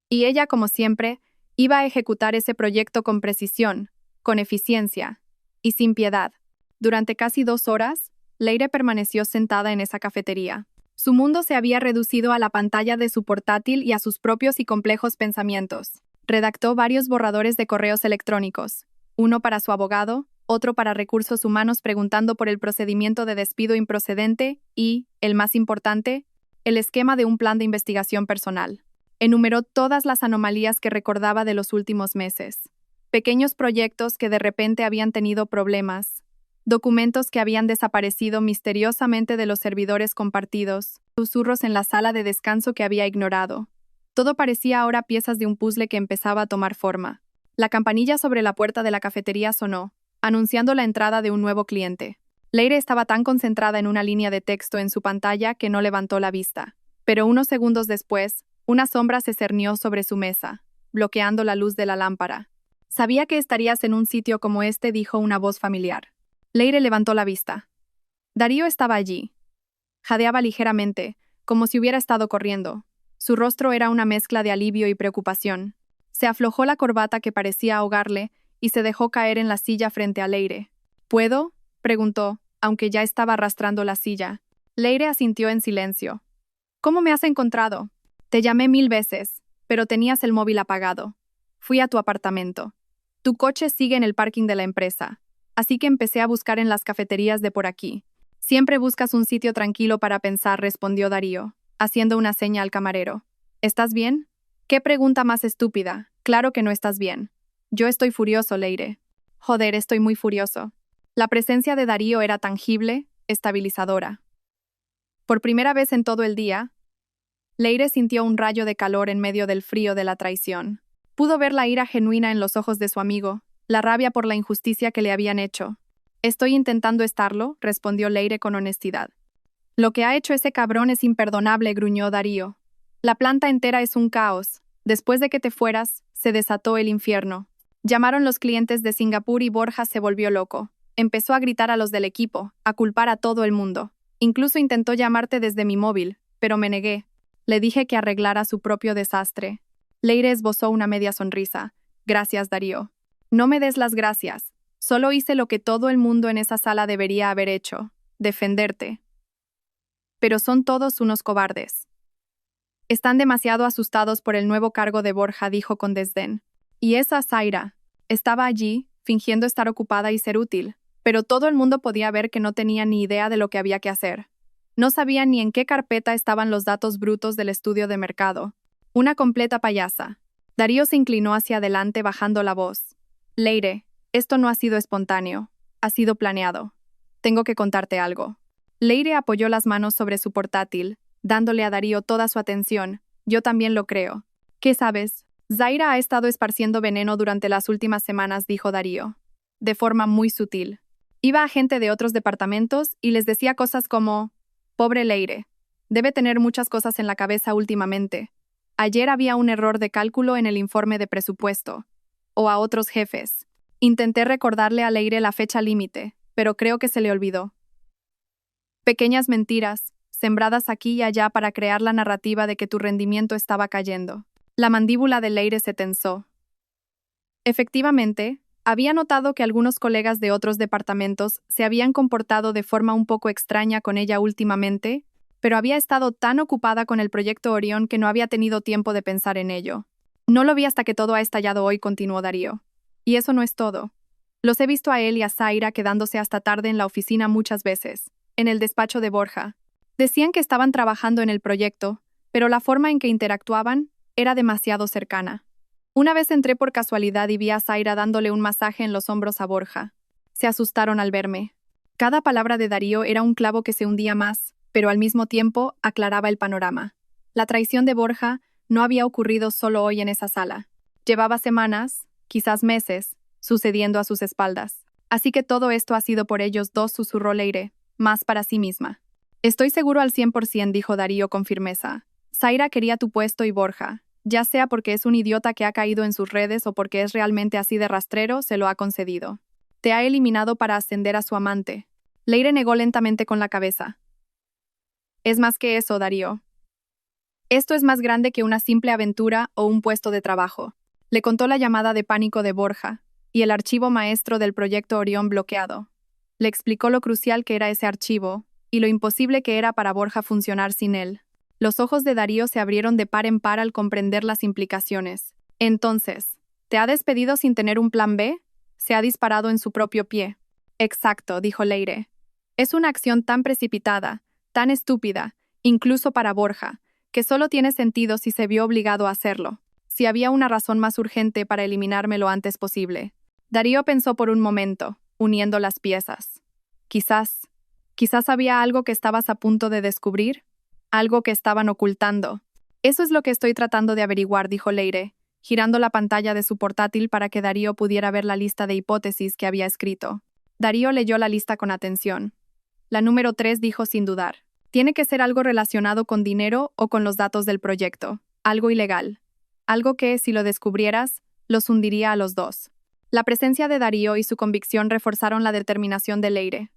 Y ella, como siempre, iba a ejecutar ese proyecto con precisión, con eficiencia y sin piedad. Durante casi 2 horas, Leire permaneció sentada en esa cafetería. Su mundo se había reducido a la pantalla de su portátil y a sus propios y complejos pensamientos. Redactó varios borradores de correos electrónicos, uno para su abogado, otro para recursos humanos preguntando por el procedimiento de despido improcedente y, el más importante, el esquema de un plan de investigación personal. Enumeró todas las anomalías que recordaba de los últimos meses. Pequeños proyectos que de repente habían tenido problemas, documentos que habían desaparecido misteriosamente de los servidores compartidos, susurros en la sala de descanso que había ignorado. Todo parecía ahora piezas de un puzzle que empezaba a tomar forma. La campanilla sobre la puerta de la cafetería sonó, anunciando la entrada de un nuevo cliente. Leire estaba tan concentrada en una línea de texto en su pantalla que no levantó la vista. Pero unos segundos después, una sombra se cernió sobre su mesa, bloqueando la luz de la lámpara. «Sabía que estarías en un sitio como este», dijo una voz familiar. Leire levantó la vista. Darío estaba allí. Jadeaba ligeramente, como si hubiera estado corriendo. Su rostro era una mezcla de alivio y preocupación. Se aflojó la corbata que parecía ahogarle y se dejó caer en la silla frente a Leire. «¿Puedo?», preguntó, aunque ya estaba arrastrando la silla. Leire asintió en silencio. «¿Cómo me has encontrado? Te llamé 1000 veces, pero tenías el móvil apagado. Fui a tu apartamento. Tu coche sigue en el parking de la empresa. Así que empecé a buscar en las cafeterías de por aquí. Siempre buscas un sitio tranquilo para pensar», respondió Darío, haciendo una seña al camarero. «¿Estás bien?» «¿Qué pregunta más estúpida? Claro que no estás bien. Yo estoy furioso, Leire. Joder, estoy muy furioso». La presencia de Darío era tangible, estabilizadora. Por primera vez en todo el día, Leire sintió un rayo de calor en medio del frío de la traición. Pudo ver la ira genuina en los ojos de su amigo, la rabia por la injusticia que le habían hecho. «Estoy intentando estarlo», respondió Leire con honestidad. «Lo que ha hecho ese cabrón es imperdonable», gruñó Darío. «La planta entera es un caos. Después de que te fueras, se desató el infierno. Llamaron los clientes de Singapur y Borja se volvió loco. Empezó a gritar a los del equipo, a culpar a todo el mundo. Incluso intentó llamarte desde mi móvil, pero me negué. Le dije que arreglara su propio desastre». Leire esbozó una media sonrisa. «Gracias, Darío. No me des las gracias. Solo hice lo que todo el mundo en esa sala debería haber hecho, defenderte. Pero son todos unos cobardes. Están demasiado asustados por el nuevo cargo de Borja», dijo con desdén. «Y esa Zaira estaba allí, fingiendo estar ocupada y ser útil, pero todo el mundo podía ver que no tenía ni idea de lo que había que hacer. No sabía ni en qué carpeta estaban los datos brutos del estudio de mercado. Una completa payasa». Darío se inclinó hacia adelante bajando la voz. «Leire, esto no ha sido espontáneo, ha sido planeado. Tengo que contarte algo». Leire apoyó las manos sobre su portátil, dándole a Darío toda su atención. «Yo también lo creo». «¿Qué sabes?» «Zaira ha estado esparciendo veneno durante las últimas semanas», dijo Darío. De forma muy sutil. Iba a gente de otros departamentos y les decía cosas como: «Pobre Leire. Debe tener muchas cosas en la cabeza últimamente. Ayer había un error de cálculo en el informe de presupuesto». O a otros jefes. Intenté recordarle a Leire la fecha límite, pero creo que se le olvidó. Pequeñas mentiras, sembradas aquí y allá para crear la narrativa de que tu rendimiento estaba cayendo. La mandíbula de Leire se tensó. Efectivamente, había notado que algunos colegas de otros departamentos se habían comportado de forma un poco extraña con ella últimamente, pero había estado tan ocupada con el proyecto Orión que no había tenido tiempo de pensar en ello. «No lo vi hasta que todo ha estallado hoy», continuó Darío. «Y eso no es todo. Los he visto a él y a Zaira quedándose hasta tarde en la oficina muchas veces, en el despacho de Borja. Decían que estaban trabajando en el proyecto, pero la forma en que interactuaban era demasiado cercana. Una vez entré por casualidad y vi a Zaira dándole un masaje en los hombros a Borja. Se asustaron al verme. Cada palabra de Darío era un clavo que se hundía más, pero al mismo tiempo aclaraba el panorama. La traición de Borja no había ocurrido solo hoy en esa sala. Llevaba semanas, quizás meses, sucediendo a sus espaldas. Así que todo esto ha sido por ellos dos, susurró Leire, más para sí misma. Estoy seguro al 100%, dijo Darío con firmeza. Zaira quería tu puesto y Borja, ya sea porque es un idiota que ha caído en sus redes o porque es realmente así de rastrero, se lo ha concedido. Te ha eliminado para ascender a su amante. Leire negó lentamente con la cabeza. Es más que eso, Darío. Esto es más grande que una simple aventura o un puesto de trabajo. Le contó la llamada de pánico de Borja y el archivo maestro del proyecto Orión bloqueado. Le explicó lo crucial que era ese archivo y lo imposible que era para Borja funcionar sin él. Los ojos de Darío se abrieron de par en par al comprender las implicaciones. Entonces, ¿te ha despedido sin tener un plan B? Se ha disparado en su propio pie. Exacto, dijo Leire. Es una acción tan precipitada, tan estúpida, incluso para Borja, que solo tiene sentido si se vio obligado a hacerlo. Si había una razón más urgente para eliminarme lo antes posible. Darío pensó por un momento, uniendo las piezas. Quizás había algo que estabas a punto de descubrir, algo que estaban ocultando. Eso es lo que estoy tratando de averiguar, dijo Leire, girando la pantalla de su portátil para que Darío pudiera ver la lista de hipótesis que había escrito. Darío leyó la lista con atención. La número 3 dijo sin dudar. Tiene que ser algo relacionado con dinero o con los datos del proyecto, algo ilegal. Algo que, si lo descubrieras, los hundiría a los dos. La presencia de Darío y su convicción reforzaron la determinación de Leire.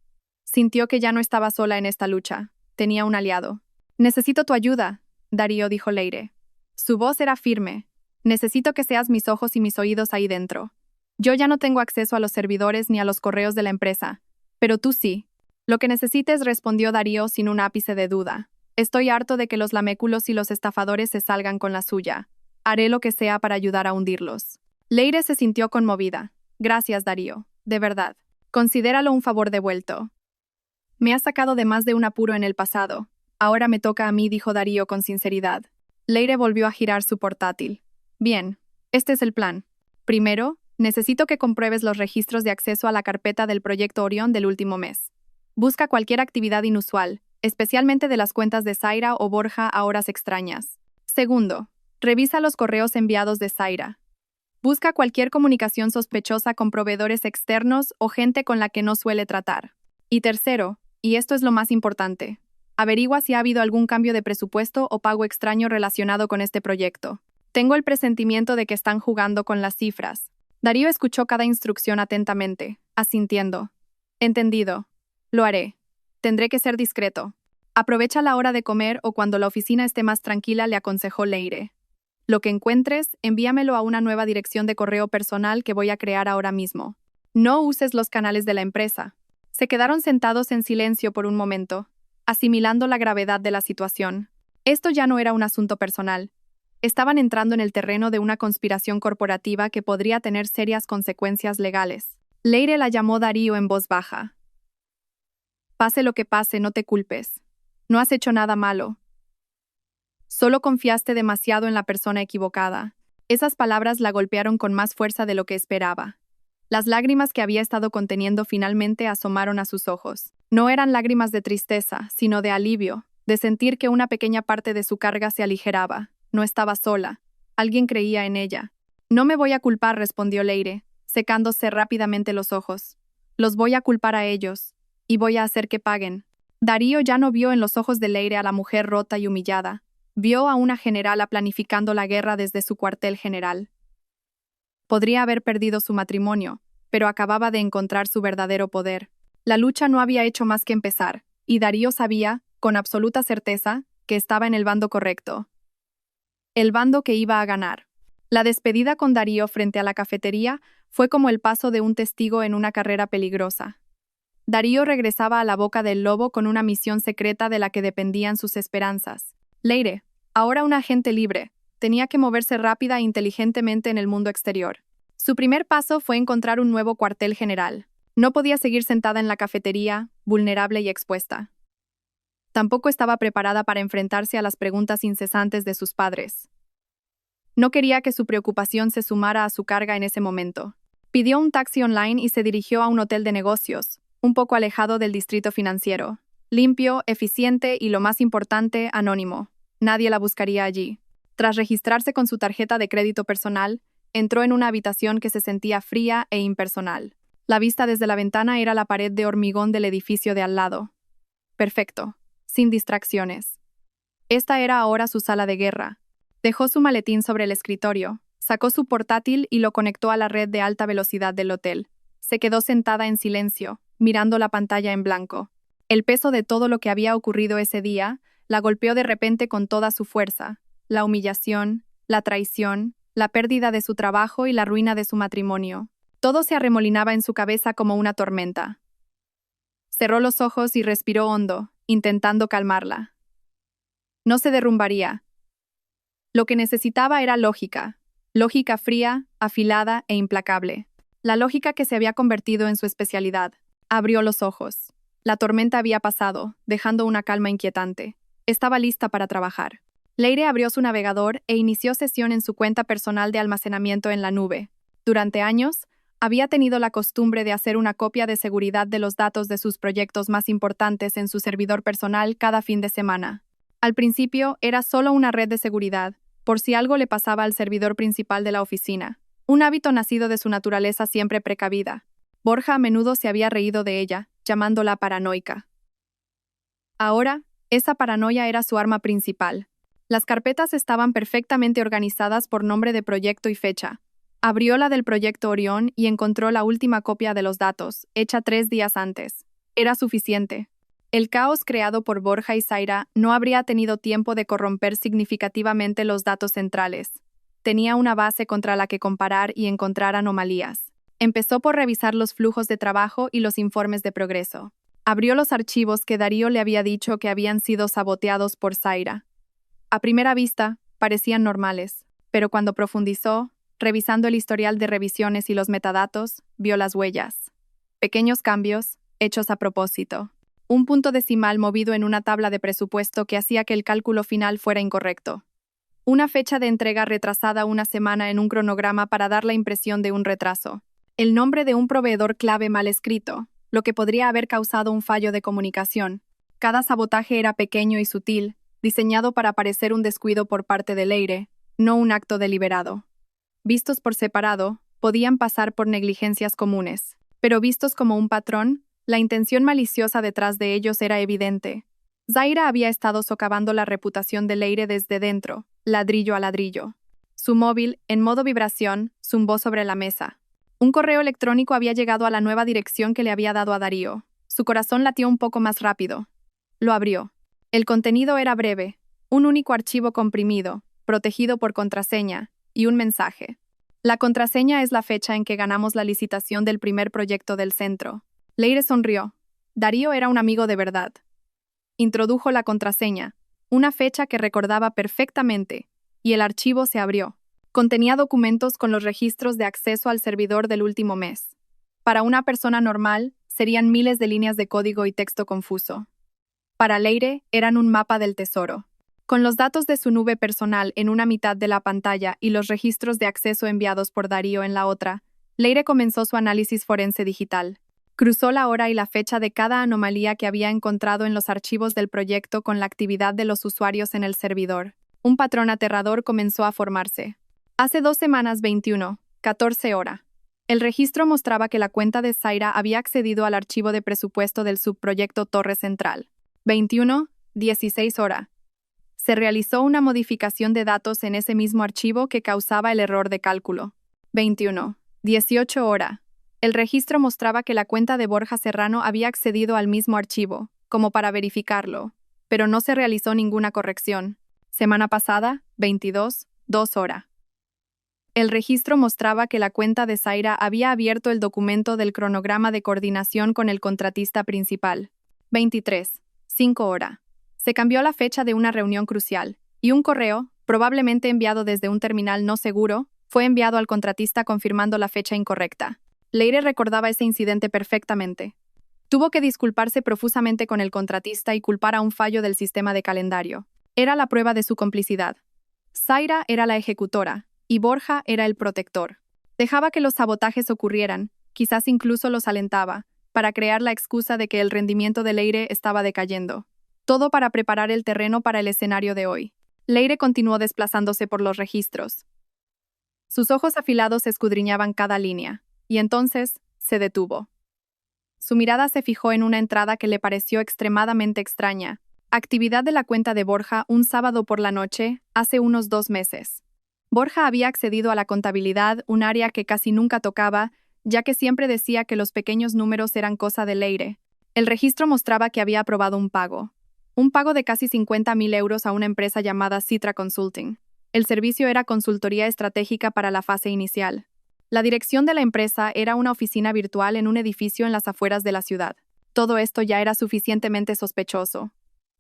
Sintió que ya no estaba sola en esta lucha. Tenía un aliado. Necesito tu ayuda, Darío, dijo Leire. Su voz era firme. Necesito que seas mis ojos y mis oídos ahí dentro. Yo ya no tengo acceso a los servidores ni a los correos de la empresa, pero tú sí. Lo que necesites, respondió Darío sin un ápice de duda. Estoy harto de que los laméculos y los estafadores se salgan con la suya. Haré lo que sea para ayudar a hundirlos. Leire se sintió conmovida. Gracias, Darío. De verdad. Considéralo un favor devuelto. Me has sacado de más de un apuro en el pasado. Ahora me toca a mí, dijo Darío con sinceridad. Leire volvió a girar su portátil. Bien, este es el plan. Primero, necesito que compruebes los registros de acceso a la carpeta del proyecto Orión del último mes. Busca cualquier actividad inusual, especialmente de las cuentas de Zaira o Borja a horas extrañas. Segundo, revisa los correos enviados de Zaira. Busca cualquier comunicación sospechosa con proveedores externos o gente con la que no suele tratar. Y tercero, y esto es lo más importante, averigua si ha habido algún cambio de presupuesto o pago extraño relacionado con este proyecto. Tengo el presentimiento de que están jugando con las cifras. Darío escuchó cada instrucción atentamente, asintiendo. Entendido. Lo haré. Tendré que ser discreto. Aprovecha la hora de comer o cuando la oficina esté más tranquila, le aconsejó Leire. Lo que encuentres, envíamelo a una nueva dirección de correo personal que voy a crear ahora mismo. No uses los canales de la empresa. Se quedaron sentados en silencio por un momento, asimilando la gravedad de la situación. Esto ya no era un asunto personal. Estaban entrando en el terreno de una conspiración corporativa que podría tener serias consecuencias legales. Leire la llamó Darío en voz baja. Pase lo que pase, no te culpes. No has hecho nada malo. Solo confiaste demasiado en la persona equivocada. Esas palabras la golpearon con más fuerza de lo que esperaba. Las lágrimas que había estado conteniendo finalmente asomaron a sus ojos. No eran lágrimas de tristeza, sino de alivio, de sentir que una pequeña parte de su carga se aligeraba. No estaba sola. Alguien creía en ella. No me voy a culpar, respondió Leire, secándose rápidamente los ojos. Los voy a culpar a ellos. Y voy a hacer que paguen. Darío ya no vio en los ojos de Leire a la mujer rota y humillada. Vio a una generala planificando la guerra desde su cuartel general. Podría haber perdido su matrimonio, pero acababa de encontrar su verdadero poder. La lucha no había hecho más que empezar, y Darío sabía, con absoluta certeza, que estaba en el bando correcto. El bando que iba a ganar. La despedida con Darío frente a la cafetería fue como el paso de un testigo en una carrera peligrosa. Darío regresaba a la boca del lobo con una misión secreta de la que dependían sus esperanzas. Leire, ahora una agente libre, tenía que moverse rápida e inteligentemente en el mundo exterior. Su primer paso fue encontrar un nuevo cuartel general. No podía seguir sentada en la cafetería, vulnerable y expuesta. Tampoco estaba preparada para enfrentarse a las preguntas incesantes de sus padres. No quería que su preocupación se sumara a su carga en ese momento. Pidió un taxi online y se dirigió a un hotel de negocios, un poco alejado del distrito financiero. Limpio, eficiente y, lo más importante, anónimo. Nadie la buscaría allí. Tras registrarse con su tarjeta de crédito personal, entró en una habitación que se sentía fría e impersonal. La vista desde la ventana era la pared de hormigón del edificio de al lado. Perfecto, sin distracciones. Esta era ahora su sala de guerra. Dejó su maletín sobre el escritorio, sacó su portátil y lo conectó a la red de alta velocidad del hotel. Se quedó sentada en silencio, mirando la pantalla en blanco. El peso de todo lo que había ocurrido ese día la golpeó de repente con toda su fuerza. La humillación, la traición, la pérdida de su trabajo y la ruina de su matrimonio. Todo se arremolinaba en su cabeza como una tormenta. Cerró los ojos y respiró hondo, intentando calmarla. No se derrumbaría. Lo que necesitaba era lógica. Lógica fría, afilada e implacable. La lógica que se había convertido en su especialidad. Abrió los ojos. La tormenta había pasado, dejando una calma inquietante. Estaba lista para trabajar. Leire abrió su navegador e inició sesión en su cuenta personal de almacenamiento en la nube. Durante años, había tenido la costumbre de hacer una copia de seguridad de los datos de sus proyectos más importantes en su servidor personal cada fin de semana. Al principio, era solo una red de seguridad, por si algo le pasaba al servidor principal de la oficina. Un hábito nacido de su naturaleza siempre precavida. Borja a menudo se había reído de ella, llamándola paranoica. Ahora, esa paranoia era su arma principal. Las carpetas estaban perfectamente organizadas por nombre de proyecto y fecha. Abrió la del proyecto Orión y encontró la última copia de los datos, hecha 3 días antes. Era suficiente. El caos creado por Borja y Zaira no habría tenido tiempo de corromper significativamente los datos centrales. Tenía una base contra la que comparar y encontrar anomalías. Empezó por revisar los flujos de trabajo y los informes de progreso. Abrió los archivos que Darío le había dicho que habían sido saboteados por Zaira. A primera vista, parecían normales, pero cuando profundizó, revisando el historial de revisiones y los metadatos, vio las huellas. Pequeños cambios, hechos a propósito. Un punto decimal movido en una tabla de presupuesto que hacía que el cálculo final fuera incorrecto. Una fecha de entrega retrasada una semana en un cronograma para dar la impresión de un retraso. El nombre de un proveedor clave mal escrito, lo que podría haber causado un fallo de comunicación. Cada sabotaje era pequeño y sutil, diseñado para parecer un descuido por parte de Leire, no un acto deliberado. Vistos por separado, podían pasar por negligencias comunes, pero vistos como un patrón, la intención maliciosa detrás de ellos era evidente. Zaira había estado socavando la reputación de Leire desde dentro, ladrillo a ladrillo. Su móvil, en modo vibración, zumbó sobre la mesa. Un correo electrónico había llegado a la nueva dirección que le había dado a Darío. Su corazón latió un poco más rápido. Lo abrió. El contenido era breve, un único archivo comprimido, protegido por contraseña, y un mensaje. La contraseña es la fecha en que ganamos la licitación del primer proyecto del centro. Leire sonrió. Darío era un amigo de verdad. Introdujo la contraseña, una fecha que recordaba perfectamente, y el archivo se abrió. Contenía documentos con los registros de acceso al servidor del último mes. Para una persona normal, serían miles de líneas de código y texto confuso. Para Leire, eran un mapa del tesoro. Con los datos de su nube personal en una mitad de la pantalla y los registros de acceso enviados por Darío en la otra, Leire comenzó su análisis forense digital. Cruzó la hora y la fecha de cada anomalía que había encontrado en los archivos del proyecto con la actividad de los usuarios en el servidor. Un patrón aterrador comenzó a formarse. Hace 2 semanas 21:14 hora. El registro mostraba que la cuenta de Zaira había accedido al archivo de presupuesto del subproyecto Torre Central. 21:16 hora. Se realizó una modificación de datos en ese mismo archivo que causaba el error de cálculo. 21:18 hora. El registro mostraba que la cuenta de Borja Serrano había accedido al mismo archivo, como para verificarlo, pero no se realizó ninguna corrección. Semana pasada, 22:02 hora. El registro mostraba que la cuenta de Zaira había abierto el documento del cronograma de coordinación con el contratista principal. 23:05 hora. Se cambió la fecha de una reunión crucial, y un correo, probablemente enviado desde un terminal no seguro, fue enviado al contratista confirmando la fecha incorrecta. Leire recordaba ese incidente perfectamente. Tuvo que disculparse profusamente con el contratista y culpar a un fallo del sistema de calendario. Era la prueba de su complicidad. Zaira era la ejecutora, y Borja era el protector. Dejaba que los sabotajes ocurrieran, quizás incluso los alentaba, para crear la excusa de que el rendimiento de Leire estaba decayendo. Todo para preparar el terreno para el escenario de hoy. Leire continuó desplazándose por los registros. Sus ojos afilados escudriñaban cada línea, y entonces se detuvo. Su mirada se fijó en una entrada que le pareció extremadamente extraña. Actividad de la cuenta de Borja un sábado por la noche, hace unos 2 meses. Borja había accedido a la contabilidad, un área que casi nunca tocaba, ya que siempre decía que los pequeños números eran cosa de Leire. El registro mostraba que había aprobado un pago. Un pago de casi 50.000 euros a una empresa llamada Citra Consulting. El servicio era consultoría estratégica para la fase inicial. La dirección de la empresa era una oficina virtual en un edificio en las afueras de la ciudad. Todo esto ya era suficientemente sospechoso.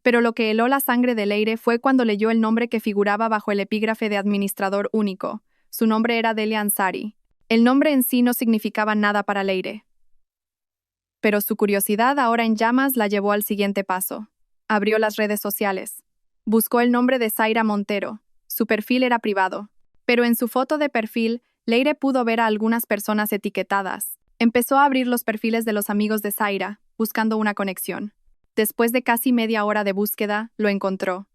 Pero lo que heló la sangre de Leire fue cuando leyó el nombre que figuraba bajo el epígrafe de administrador único. Su nombre era Delia Ansari. El nombre en sí no significaba nada para Leire. Pero su curiosidad, ahora en llamas, la llevó al siguiente paso. Abrió las redes sociales. Buscó el nombre de Zaira Montero. Su perfil era privado. Pero en su foto de perfil, Leire pudo ver a algunas personas etiquetadas. Empezó a abrir los perfiles de los amigos de Zaira, buscando una conexión. Después de casi media hora de búsqueda, lo encontró.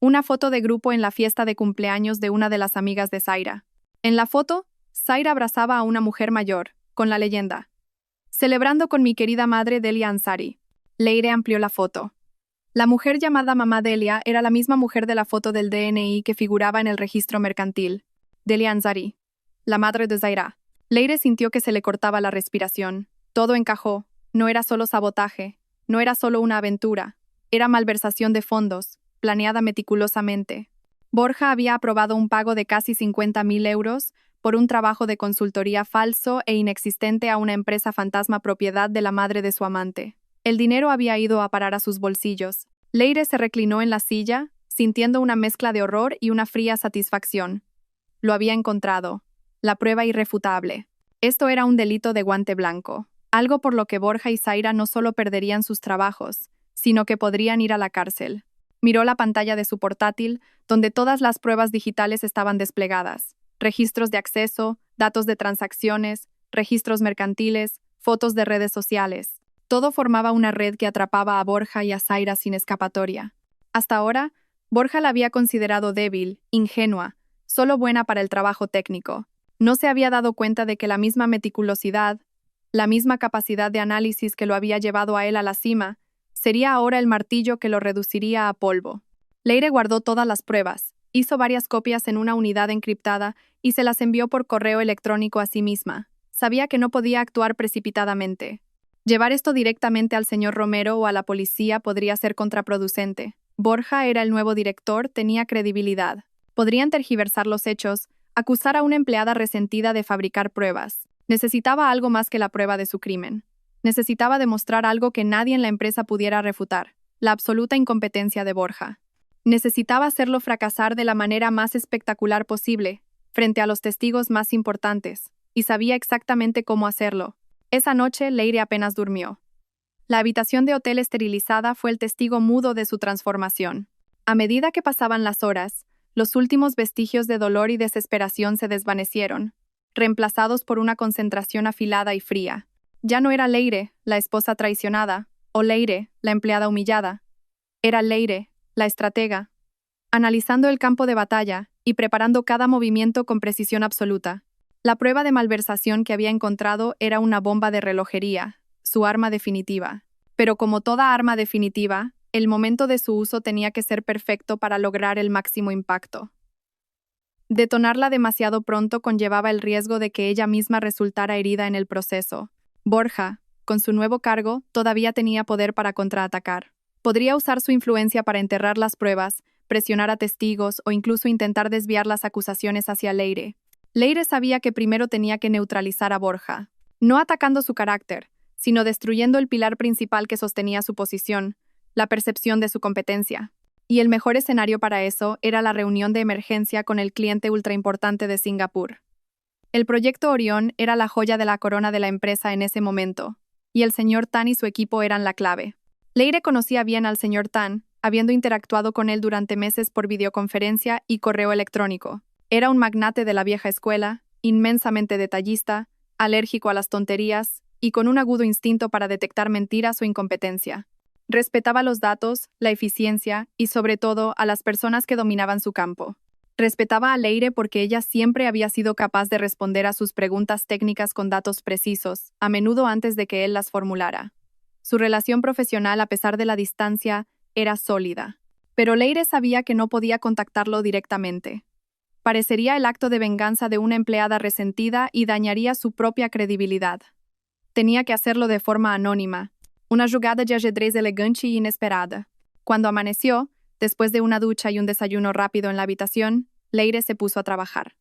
Una foto de grupo en la fiesta de cumpleaños de una de las amigas de Zaira. En la foto, Zaira abrazaba a una mujer mayor, con la leyenda: "Celebrando con mi querida madre Delia Ansari". Leire amplió la foto. La mujer llamada Mamá Delia era la misma mujer de la foto del DNI que figuraba en el registro mercantil. Delia Ansari, la madre de Zaira. Leire sintió que se le cortaba la respiración. Todo encajó. No era solo sabotaje. No era solo una aventura. Era malversación de fondos, planeada meticulosamente. Borja había aprobado un pago de casi 50.000 euros por un trabajo de consultoría falso e inexistente a una empresa fantasma propiedad de la madre de su amante. El dinero había ido a parar a sus bolsillos. Leire se reclinó en la silla, sintiendo una mezcla de horror y una fría satisfacción. Lo había encontrado. La prueba irrefutable. Esto era un delito de guante blanco. Algo por lo que Borja y Zaira no solo perderían sus trabajos, sino que podrían ir a la cárcel. Miró la pantalla de su portátil, donde todas las pruebas digitales estaban desplegadas. Registros de acceso, datos de transacciones, registros mercantiles, fotos de redes sociales. Todo formaba una red que atrapaba a Borja y a Zaira sin escapatoria. Hasta ahora, Borja la había considerado débil, ingenua, solo buena para el trabajo técnico. No se había dado cuenta de que la misma meticulosidad, la misma capacidad de análisis que lo había llevado a él a la cima, sería ahora el martillo que lo reduciría a polvo. Leire guardó todas las pruebas, hizo varias copias en una unidad encriptada y se las envió por correo electrónico a sí misma. Sabía que no podía actuar precipitadamente. Llevar esto directamente al señor Romero o a la policía podría ser contraproducente. Borja era el nuevo director, tenía credibilidad. Podrían tergiversar los hechos, acusar a una empleada resentida de fabricar pruebas. Necesitaba algo más que la prueba de su crimen. Necesitaba demostrar algo que nadie en la empresa pudiera refutar: la absoluta incompetencia de Borja. Necesitaba hacerlo fracasar de la manera más espectacular posible, frente a los testigos más importantes, y sabía exactamente cómo hacerlo. Esa noche, Leire apenas durmió. La habitación de hotel esterilizada fue el testigo mudo de su transformación. A medida que pasaban las horas, los últimos vestigios de dolor y desesperación se desvanecieron, reemplazados por una concentración afilada y fría. Ya no era Leire, la esposa traicionada, o Leire, la empleada humillada. Era Leire, la estratega, analizando el campo de batalla y preparando cada movimiento con precisión absoluta. La prueba de malversación que había encontrado era una bomba de relojería, su arma definitiva. Pero como toda arma definitiva, el momento de su uso tenía que ser perfecto para lograr el máximo impacto. Detonarla demasiado pronto conllevaba el riesgo de que ella misma resultara herida en el proceso. Borja, con su nuevo cargo, todavía tenía poder para contraatacar. Podría usar su influencia para enterrar las pruebas, presionar a testigos o incluso intentar desviar las acusaciones hacia Leire. Leire sabía que primero tenía que neutralizar a Borja, no atacando su carácter, sino destruyendo el pilar principal que sostenía su posición, la percepción de su competencia. Y el mejor escenario para eso era la reunión de emergencia con el cliente ultraimportante de Singapur. El proyecto Orión era la joya de la corona de la empresa en ese momento, y el señor Tan y su equipo eran la clave. Leire conocía bien al señor Tan, habiendo interactuado con él durante meses por videoconferencia y correo electrónico. Era un magnate de la vieja escuela, inmensamente detallista, alérgico a las tonterías y con un agudo instinto para detectar mentiras o incompetencia. Respetaba los datos, la eficiencia y, sobre todo, a las personas que dominaban su campo. Respetaba a Leire porque ella siempre había sido capaz de responder a sus preguntas técnicas con datos precisos, a menudo antes de que él las formulara. Su relación profesional, a pesar de la distancia, era sólida. Pero Leire sabía que no podía contactarlo directamente. Parecería el acto de venganza de una empleada resentida y dañaría su propia credibilidad. Tenía que hacerlo de forma anónima, una jugada de ajedrez elegante y inesperada. Cuando amaneció, después de una ducha y un desayuno rápido en la habitación, Leire se puso a trabajar.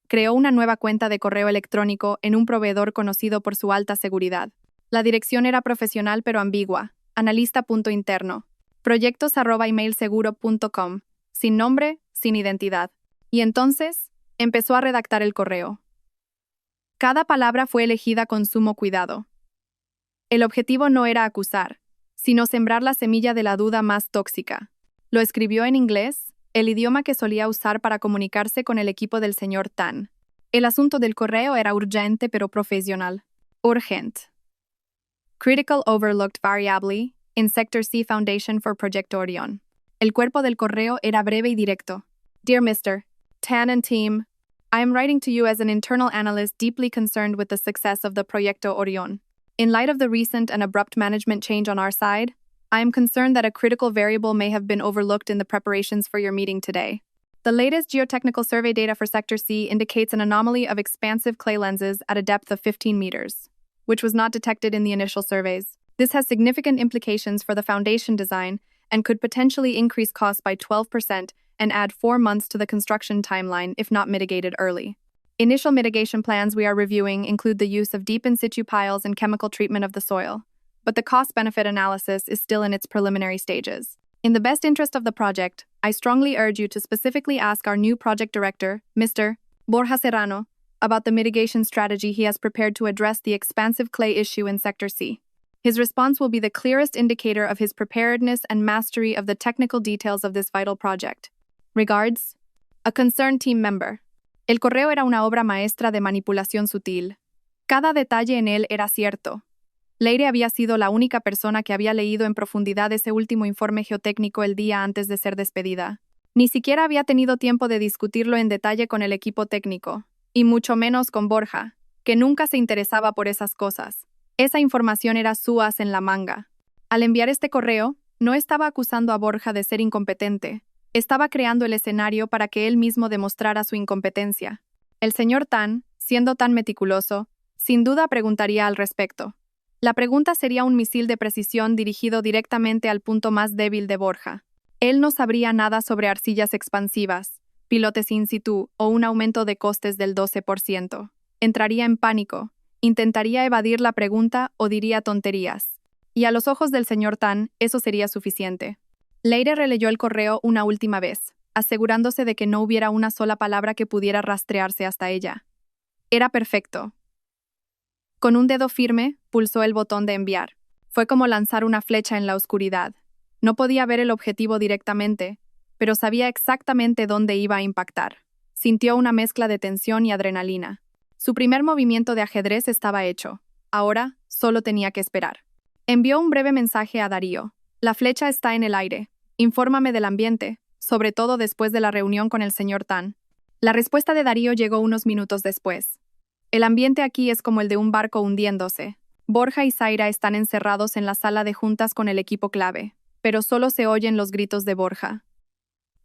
Creó una nueva cuenta de correo electrónico en un proveedor conocido por su alta seguridad. La dirección era profesional pero ambigua, analista.interno, proyectos@emailseguro.com, sin nombre, sin identidad. Y entonces, empezó a redactar el correo. Cada palabra fue elegida con sumo cuidado. El objetivo no era acusar, sino sembrar la semilla de la duda más tóxica. Lo escribió en inglés, el idioma que solía usar para comunicarse con el equipo del señor Tan. El asunto del correo era urgente pero profesional. Urgent. Critical Overlooked Variably in Sector C Foundation for Proyecto Orión. El cuerpo del correo era breve y directo. Dear Mr. Tan and team, I am writing to you as an internal analyst deeply concerned with the success of the Proyecto Orión. In light of the recent and abrupt management change on our side, I am concerned that a critical variable may have been overlooked in the preparations for your meeting today. The latest geotechnical survey data for Sector C indicates an anomaly of expansive clay lenses at a depth of 15 meters, which was not detected in the initial surveys. This has significant implications for the foundation design and could potentially increase costs by 12% and add 4 months to the construction timeline if not mitigated early. Initial mitigation plans we are reviewing include the use of deep in situ piles and chemical treatment of the soil, but the cost-benefit analysis is still in its preliminary stages. In the best interest of the project, I strongly urge you to specifically ask our new project director, Mr. Borja Serrano, about the mitigation strategy he has prepared to address the expansive clay issue in Sector C. His response will be the clearest indicator of his preparedness and mastery of the technical details of this vital project. Regards, a concerned team member. El correo era una obra maestra de manipulación sutil. Cada detalle en él era cierto. Leire había sido la única persona que había leído en profundidad ese último informe geotécnico el día antes de ser despedida. Ni siquiera había tenido tiempo de discutirlo en detalle con el equipo técnico, y mucho menos con Borja, que nunca se interesaba por esas cosas. Esa información era su as en la manga. Al enviar este correo, no estaba acusando a Borja de ser incompetente. Estaba creando el escenario para que él mismo demostrara su incompetencia. El señor Tan, siendo tan meticuloso, sin duda preguntaría al respecto. La pregunta sería un misil de precisión dirigido directamente al punto más débil de Borja. Él no sabría nada sobre arcillas expansivas, pilotes in situ o un aumento de costes del 12%. Entraría en pánico, intentaría evadir la pregunta o diría tonterías. Y a los ojos del señor Tan, eso sería suficiente. Leire releyó el correo una última vez, asegurándose de que no hubiera una sola palabra que pudiera rastrearse hasta ella. Era perfecto. Con un dedo firme, pulsó el botón de enviar. Fue como lanzar una flecha en la oscuridad. No podía ver el objetivo directamente, pero sabía exactamente dónde iba a impactar. Sintió una mezcla de tensión y adrenalina. Su primer movimiento de ajedrez estaba hecho. Ahora, solo tenía que esperar. Envió un breve mensaje a Darío. La flecha está en el aire. Infórmame del ambiente, sobre todo después de la reunión con el señor Tan. La respuesta de Darío llegó unos minutos después. El ambiente aquí es como el de un barco hundiéndose. Borja y Zaira están encerrados en la sala de juntas con el equipo clave, pero solo se oyen los gritos de Borja.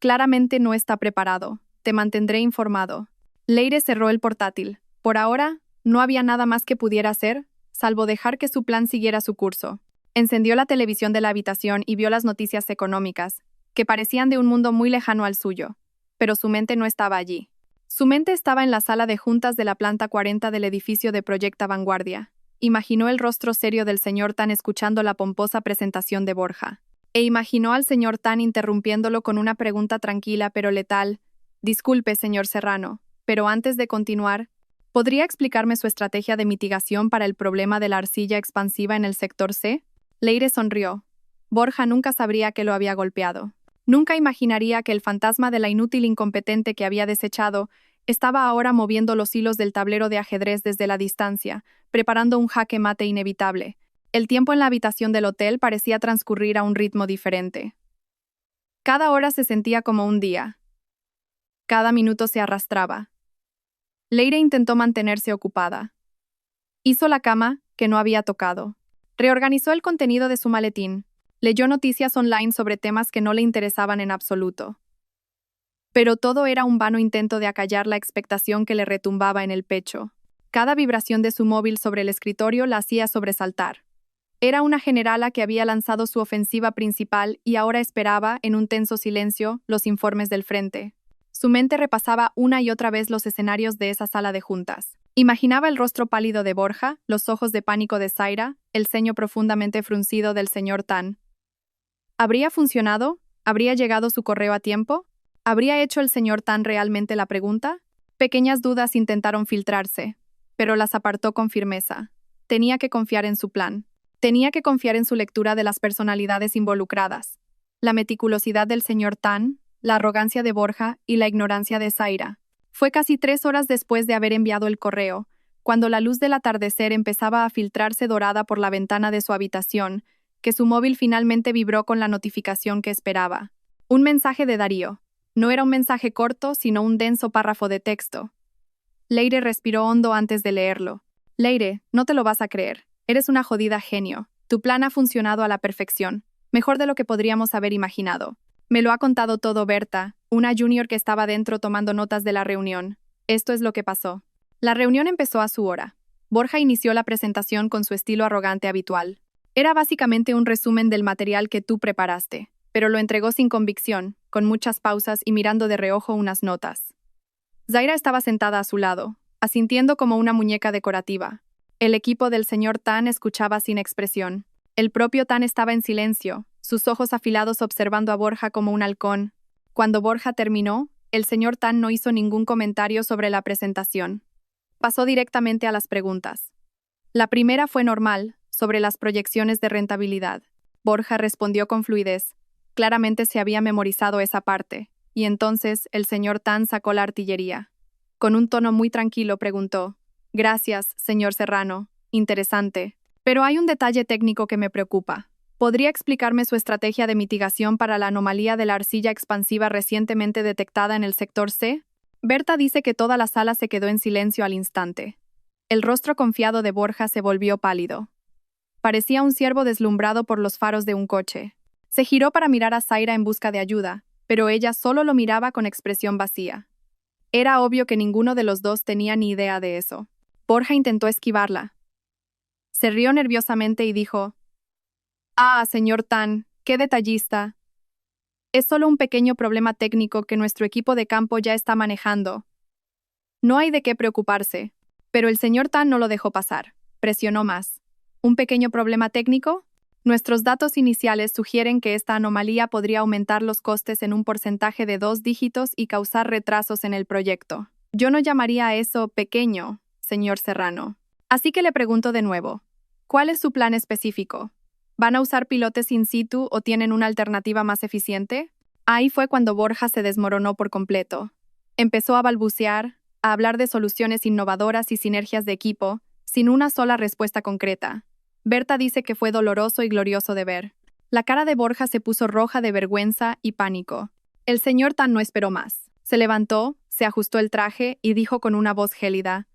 Claramente no está preparado. Te mantendré informado. Leire cerró el portátil. Por ahora, no había nada más que pudiera hacer, salvo dejar que su plan siguiera su curso. Encendió la televisión de la habitación y vio las noticias económicas, que parecían de un mundo muy lejano al suyo, pero su mente no estaba allí. Su mente estaba en la sala de juntas de la planta 40 del edificio de Proyecta Vanguardia. Imaginó el rostro serio del señor Tan escuchando la pomposa presentación de Borja. E imaginó al señor Tan interrumpiéndolo con una pregunta tranquila pero letal. Disculpe, señor Serrano, pero antes de continuar, ¿podría explicarme su estrategia de mitigación para el problema de la arcilla expansiva en el sector C? Leire sonrió. Borja nunca sabría que lo había golpeado. Nunca imaginaría que el fantasma de la inútil incompetente que había desechado Estaba ahora moviendo los hilos del tablero de ajedrez desde la distancia, preparando un jaque mate inevitable. El tiempo en la habitación del hotel parecía transcurrir a un ritmo diferente. Cada hora se sentía como un día. Cada minuto se arrastraba. Leire intentó mantenerse ocupada. Hizo la cama, que no había tocado. Reorganizó el contenido de su maletín. Leyó noticias online sobre temas que no le interesaban en absoluto. Pero todo era un vano intento de acallar la expectación que le retumbaba en el pecho. Cada vibración de su móvil sobre el escritorio la hacía sobresaltar. Era una generala que había lanzado su ofensiva principal y ahora esperaba, en un tenso silencio, los informes del frente. Su mente repasaba una y otra vez los escenarios de esa sala de juntas. Imaginaba el rostro pálido de Borja, los ojos de pánico de Zaira, el ceño profundamente fruncido del señor Tan. ¿Habría funcionado? ¿Habría llegado su correo a tiempo? ¿Habría hecho el señor Tan realmente la pregunta? Pequeñas dudas intentaron filtrarse, pero las apartó con firmeza. Tenía que confiar en su plan. Tenía que confiar en su lectura de las personalidades involucradas. La meticulosidad del señor Tan, la arrogancia de Borja y la ignorancia de Zaira. Fue casi 3 horas después de haber enviado el correo, cuando la luz del atardecer empezaba a filtrarse dorada por la ventana de su habitación, que su móvil finalmente vibró con la notificación que esperaba. Un mensaje de Darío. No era un mensaje corto, sino un denso párrafo de texto. Leire respiró hondo antes de leerlo. Leire, no te lo vas a creer. Eres una jodida genio. Tu plan ha funcionado a la perfección. Mejor de lo que podríamos haber imaginado. Me lo ha contado todo Berta, una junior que estaba dentro tomando notas de la reunión. Esto es lo que pasó. La reunión empezó a su hora. Borja inició la presentación con su estilo arrogante habitual. Era básicamente un resumen del material que tú preparaste, pero lo entregó sin convicción, con muchas pausas y mirando de reojo unas notas. Zaira estaba sentada a su lado, asintiendo como una muñeca decorativa. El equipo del señor Tan escuchaba sin expresión. El propio Tan estaba en silencio, sus ojos afilados observando a Borja como un halcón. Cuando Borja terminó, el señor Tan no hizo ningún comentario sobre la presentación. Pasó directamente a las preguntas. La primera fue normal, sobre las proyecciones de rentabilidad. Borja respondió con fluidez. Claramente se había memorizado esa parte, y entonces el señor Tan sacó la artillería. Con un tono muy tranquilo preguntó: «Gracias, señor Serrano. Interesante. Pero hay un detalle técnico que me preocupa. ¿Podría explicarme su estrategia de mitigación para la anomalía de la arcilla expansiva recientemente detectada en el sector C?» Berta dice que toda la sala se quedó en silencio al instante. El rostro confiado de Borja se volvió pálido. Parecía un ciervo deslumbrado por los faros de un coche. Se giró para mirar a Zaira en busca de ayuda, pero ella solo lo miraba con expresión vacía. Era obvio que ninguno de los dos tenía ni idea de eso. Borja intentó esquivarla. Se rió nerviosamente y dijo: «Ah, señor Tan, qué detallista. Es solo un pequeño problema técnico que nuestro equipo de campo ya está manejando. No hay de qué preocuparse». Pero el señor Tan no lo dejó pasar. Presionó más. ¿Un pequeño problema técnico? Nuestros datos iniciales sugieren que esta anomalía podría aumentar los costes en un porcentaje de 2 dígitos y causar retrasos en el proyecto. Yo no llamaría a eso pequeño, señor Serrano. Así que le pregunto de nuevo, ¿cuál es su plan específico? ¿Van a usar pilotes in situ o tienen una alternativa más eficiente? Ahí fue cuando Borja se desmoronó por completo. Empezó a balbucear, a hablar de soluciones innovadoras y sinergias de equipo, sin una sola respuesta concreta. Berta dice que fue doloroso y glorioso de ver. La cara de Borja se puso roja de vergüenza y pánico. El señor Tan no esperó más. Se levantó, se ajustó el traje y dijo con una voz gélida: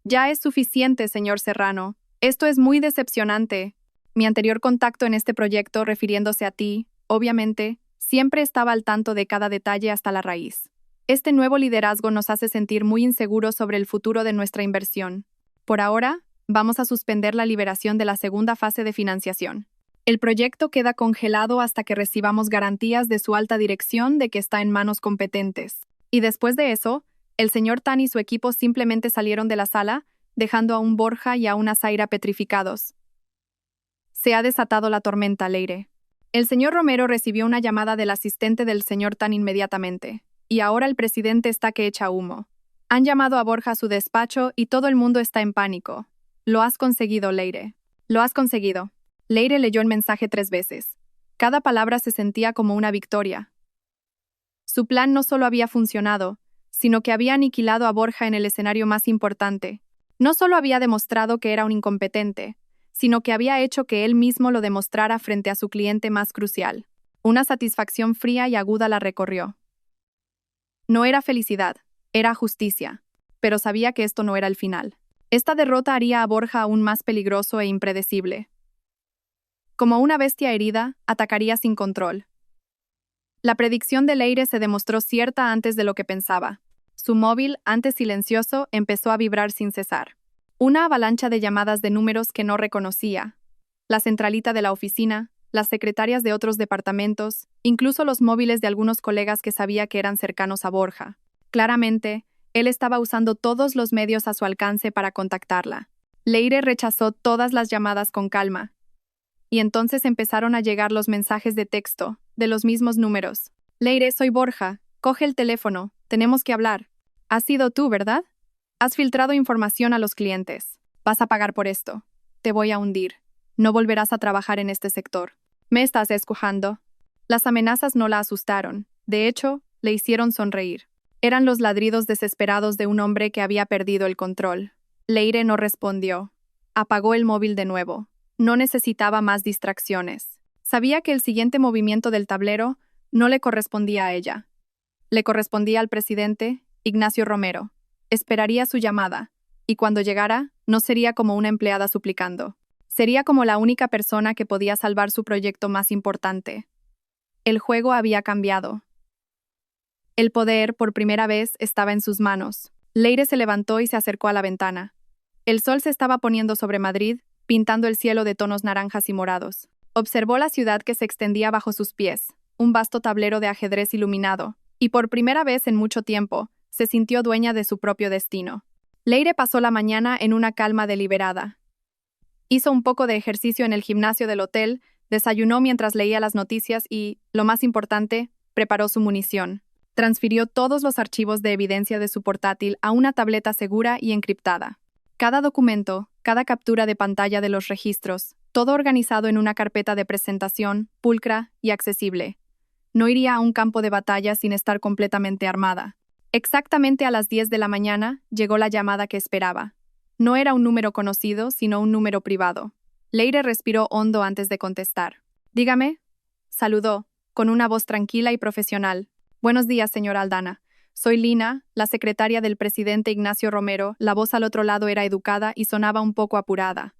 «Ya es suficiente, señor Serrano. Esto es muy decepcionante. Mi anterior contacto en este proyecto, refiriéndose a ti, obviamente, siempre estaba al tanto de cada detalle hasta la raíz. Este nuevo liderazgo nos hace sentir muy inseguros sobre el futuro de nuestra inversión. Por ahora, vamos a suspender la liberación de la segunda fase de financiación. El proyecto queda congelado hasta que recibamos garantías de su alta dirección de que está en manos competentes». Y después de eso, el señor Tan y su equipo simplemente salieron de la sala, dejando a un Borja y a una Zaira petrificados. Se ha desatado la tormenta, Leire. El señor Romero recibió una llamada del asistente del señor Tan inmediatamente. Y ahora el presidente está que echa humo. Han llamado a Borja a su despacho y todo el mundo está en pánico. Lo has conseguido, Leire. Lo has conseguido. Leire leyó el mensaje 3 veces. Cada palabra se sentía como una victoria. Su plan no solo había funcionado, sino que había aniquilado a Borja en el escenario más importante. No solo había demostrado que era un incompetente, sino que había hecho que él mismo lo demostrara frente a su cliente más crucial. Una satisfacción fría y aguda la recorrió. No era felicidad, era justicia, pero sabía que esto no era el final. Esta derrota haría a Borja aún más peligroso e impredecible. Como una bestia herida, atacaría sin control. La predicción de Leire se demostró cierta antes de lo que pensaba. Su móvil, antes silencioso, empezó a vibrar sin cesar. Una avalancha de llamadas de números que no reconocía. La centralita de la oficina, las secretarias de otros departamentos, incluso los móviles de algunos colegas que sabía que eran cercanos a Borja. Claramente, él estaba usando todos los medios a su alcance para contactarla. Leire rechazó todas las llamadas con calma. Y entonces empezaron a llegar los mensajes de texto, de los mismos números. Leire, soy Borja. Coge el teléfono. Tenemos que hablar. Has sido tú, ¿verdad? Has filtrado información a los clientes. Vas a pagar por esto. Te voy a hundir. No volverás a trabajar en este sector. Me estás escuchando. Las amenazas no la asustaron. De hecho, le hicieron sonreír. Eran los ladridos desesperados de un hombre que había perdido el control. Leire no respondió. Apagó el móvil de nuevo. No necesitaba más distracciones. Sabía que el siguiente movimiento del tablero no le correspondía a ella. Le correspondía al presidente, Ignacio Romero. Esperaría su llamada, y cuando llegara, no sería como una empleada suplicando. Sería como la única persona que podía salvar su proyecto más importante. El juego había cambiado. El poder, por primera vez, estaba en sus manos. Leire se levantó y se acercó a la ventana. El sol se estaba poniendo sobre Madrid, pintando el cielo de tonos naranjas y morados. Observó la ciudad que se extendía bajo sus pies, un vasto tablero de ajedrez iluminado, y por primera vez en mucho tiempo, se sintió dueña de su propio destino. Leire pasó la mañana en una calma deliberada. Hizo un poco de ejercicio en el gimnasio del hotel, desayunó mientras leía las noticias y, lo más importante, preparó su munición. Transfirió todos los archivos de evidencia de su portátil a una tableta segura y encriptada. Cada documento, cada captura de pantalla de los registros, todo organizado en una carpeta de presentación, pulcra y accesible. No iría a un campo de batalla sin estar completamente armada. Exactamente a las 10 de la mañana llegó la llamada que esperaba. No era un número conocido, sino un número privado. Leire respiró hondo antes de contestar. «Dígame», saludó, con una voz tranquila y profesional. «Buenos días, señora Aldana. Soy Lina, la secretaria del presidente Ignacio Romero». La voz al otro lado era educada y sonaba un poco apurada.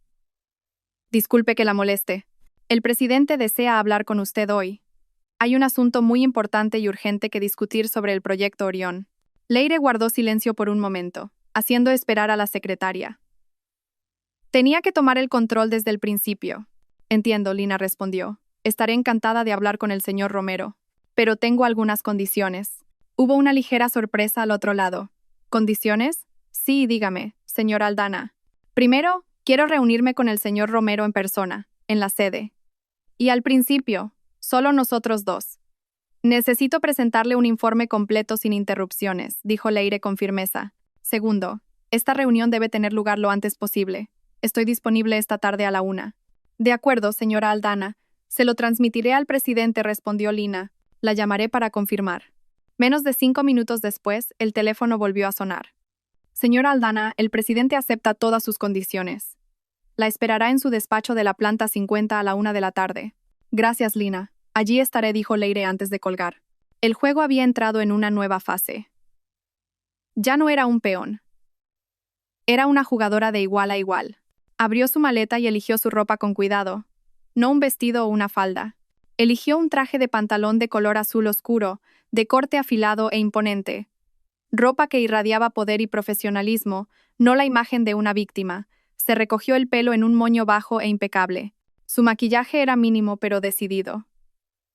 «Disculpe que la moleste. El presidente desea hablar con usted hoy. Hay un asunto muy importante y urgente que discutir sobre el proyecto Orión». Leire guardó silencio por un momento, haciendo esperar a la secretaria. «Tenía que tomar el control desde el principio». «Entiendo», Lina respondió. «Estaré encantada de hablar con el señor Romero. Pero tengo algunas condiciones». Hubo una ligera sorpresa al otro lado. «¿Condiciones?» «Sí, dígame, señora Aldana. Primero, quiero reunirme con el señor Romero en persona, en la sede. Y al principio, solo nosotros dos. Necesito presentarle un informe completo sin interrupciones», dijo Leire con firmeza. «Segundo, esta reunión debe tener lugar lo antes posible. Estoy disponible esta tarde a la 1. «De acuerdo, señora Aldana. Se lo transmitiré al presidente», respondió Lina. «La llamaré para confirmar». Menos de 5 minutos después, el teléfono volvió a sonar. «Señora Aldana, el presidente acepta todas sus condiciones. La esperará en su despacho de la planta 50 a la 1 de la tarde». «Gracias, Lina. Allí estaré», dijo Leire antes de colgar. El juego había entrado en una nueva fase. Ya no era un peón. Era una jugadora de igual a igual. Abrió su maleta y eligió su ropa con cuidado. No un vestido o una falda. Eligió un traje de pantalón de color azul oscuro, de corte afilado e imponente. Ropa que irradiaba poder y profesionalismo, no la imagen de una víctima. Se recogió el pelo en un moño bajo e impecable. Su maquillaje era mínimo pero decidido.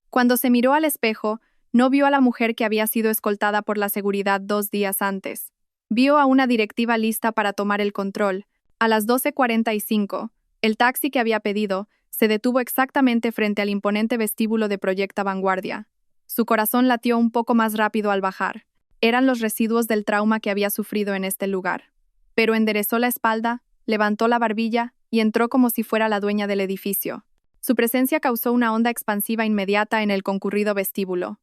Cuando se miró al espejo, no vio a la mujer que había sido escoltada por la seguridad 2 días antes. Vio a una directiva lista para tomar el control. A las 12:45, el taxi que había pedido se detuvo exactamente frente al imponente vestíbulo de Proyecta Vanguardia. Su corazón latió un poco más rápido al bajar. Eran los residuos del trauma que había sufrido en este lugar. Pero enderezó la espalda, levantó la barbilla y entró como si fuera la dueña del edificio. Su presencia causó una onda expansiva inmediata en el concurrido vestíbulo.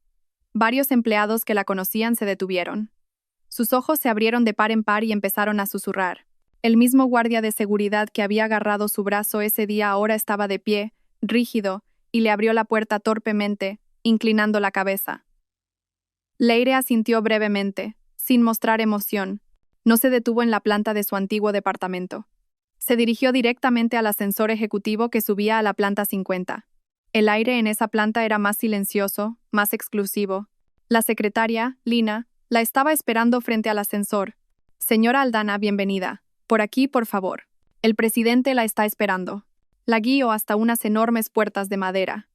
Varios empleados que la conocían se detuvieron. Sus ojos se abrieron de par en par y empezaron a susurrar. El mismo guardia de seguridad que había agarrado su brazo ese día ahora estaba de pie, rígido, y le abrió la puerta torpemente, inclinando la cabeza. Leire asintió brevemente, sin mostrar emoción. No se detuvo en la planta de su antiguo departamento. Se dirigió directamente al ascensor ejecutivo que subía a la planta 50. El aire en esa planta era más silencioso, más exclusivo. La secretaria, Lina, la estaba esperando frente al ascensor. Señora Aldana, bienvenida. Por aquí, por favor. El presidente la está esperando. La guió hasta unas enormes puertas de madera.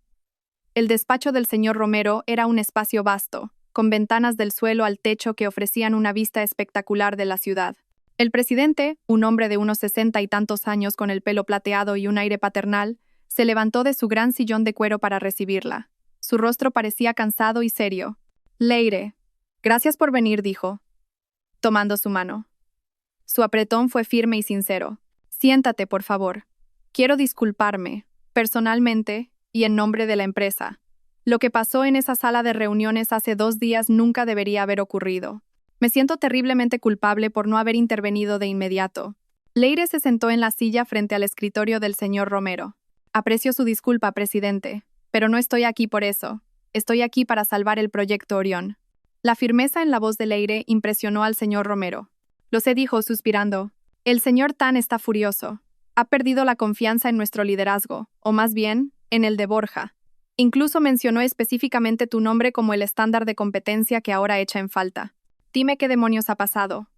El despacho del señor Romero era un espacio vasto, con ventanas del suelo al techo que ofrecían una vista espectacular de la ciudad. El presidente, un hombre de unos 60 y tantos años con el pelo plateado y un aire paternal, se levantó de su gran sillón de cuero para recibirla. Su rostro parecía cansado y serio. Leire. Gracias por venir, dijo, tomando su mano. Su apretón fue firme y sincero. Siéntate, por favor. Quiero disculparme, personalmente y en nombre de la empresa. Lo que pasó en esa sala de reuniones hace 2 días nunca debería haber ocurrido. Me siento terriblemente culpable por no haber intervenido de inmediato. Leire se sentó en la silla frente al escritorio del señor Romero. Aprecio su disculpa, presidente, pero no estoy aquí por eso. Estoy aquí para salvar el proyecto Orión. La firmeza en la voz de Leire impresionó al señor Romero. Lo sé, dijo, suspirando. El señor Tan está furioso. Ha perdido la confianza en nuestro liderazgo, o más bien, en el de Borja. Incluso mencionó específicamente tu nombre como el estándar de competencia que ahora echa en falta. Dime qué demonios ha pasado.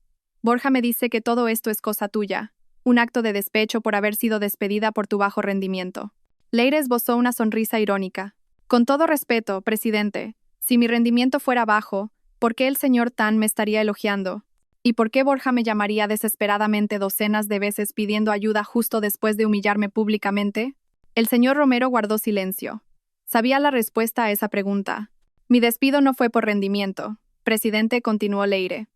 Borja me dice que todo esto es cosa tuya, un acto de despecho por haber sido despedida por tu bajo rendimiento. Leire esbozó una sonrisa irónica. Con todo respeto, presidente, si mi rendimiento fuera bajo, ¿por qué el señor Tan me estaría elogiando? ¿Y por qué Borja me llamaría desesperadamente docenas de veces pidiendo ayuda justo después de humillarme públicamente? El señor Romero guardó silencio. Sabía la respuesta a esa pregunta. Mi despido no fue por rendimiento, presidente, continuó Leire.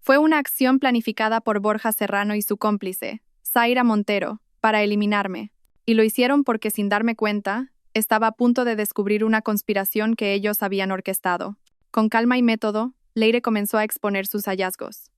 Fue una acción planificada por Borja Serrano y su cómplice, Zaira Montero, para eliminarme. Y lo hicieron porque, sin darme cuenta, estaba a punto de descubrir una conspiración que ellos habían orquestado. Con calma y método, Leire comenzó a exponer sus hallazgos.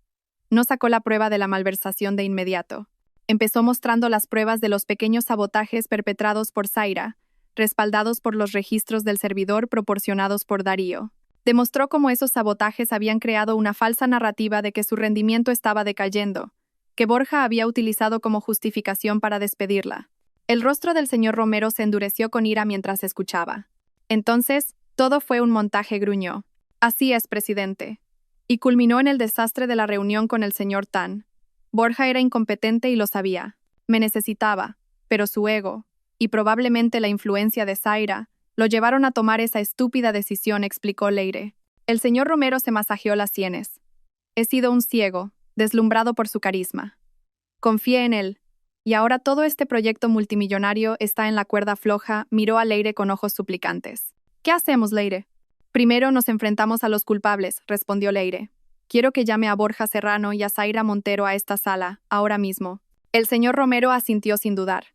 No sacó la prueba de la malversación de inmediato. Empezó mostrando las pruebas de los pequeños sabotajes perpetrados por Zaira, respaldados por los registros del servidor proporcionados por Darío. Demostró cómo esos sabotajes habían creado una falsa narrativa de que su rendimiento estaba decayendo, que Borja había utilizado como justificación para despedirla. El rostro del señor Romero se endureció con ira mientras escuchaba. Entonces, todo fue un montaje, gruñó. Así es, presidente. Y culminó en el desastre de la reunión con el señor Tan. Borja era incompetente y lo sabía. Me necesitaba, pero su ego, y probablemente la influencia de Zaira, lo llevaron a tomar esa estúpida decisión, explicó Leire. El señor Romero se masajeó las sienes. He sido un ciego, deslumbrado por su carisma. Confié en él. Y ahora todo este proyecto multimillonario está en la cuerda floja, miró a Leire con ojos suplicantes. ¿Qué hacemos, Leire? Primero nos enfrentamos a los culpables, respondió Leire. Quiero que llame a Borja Serrano y a Zaira Montero a esta sala, ahora mismo. El señor Romero asintió sin dudar.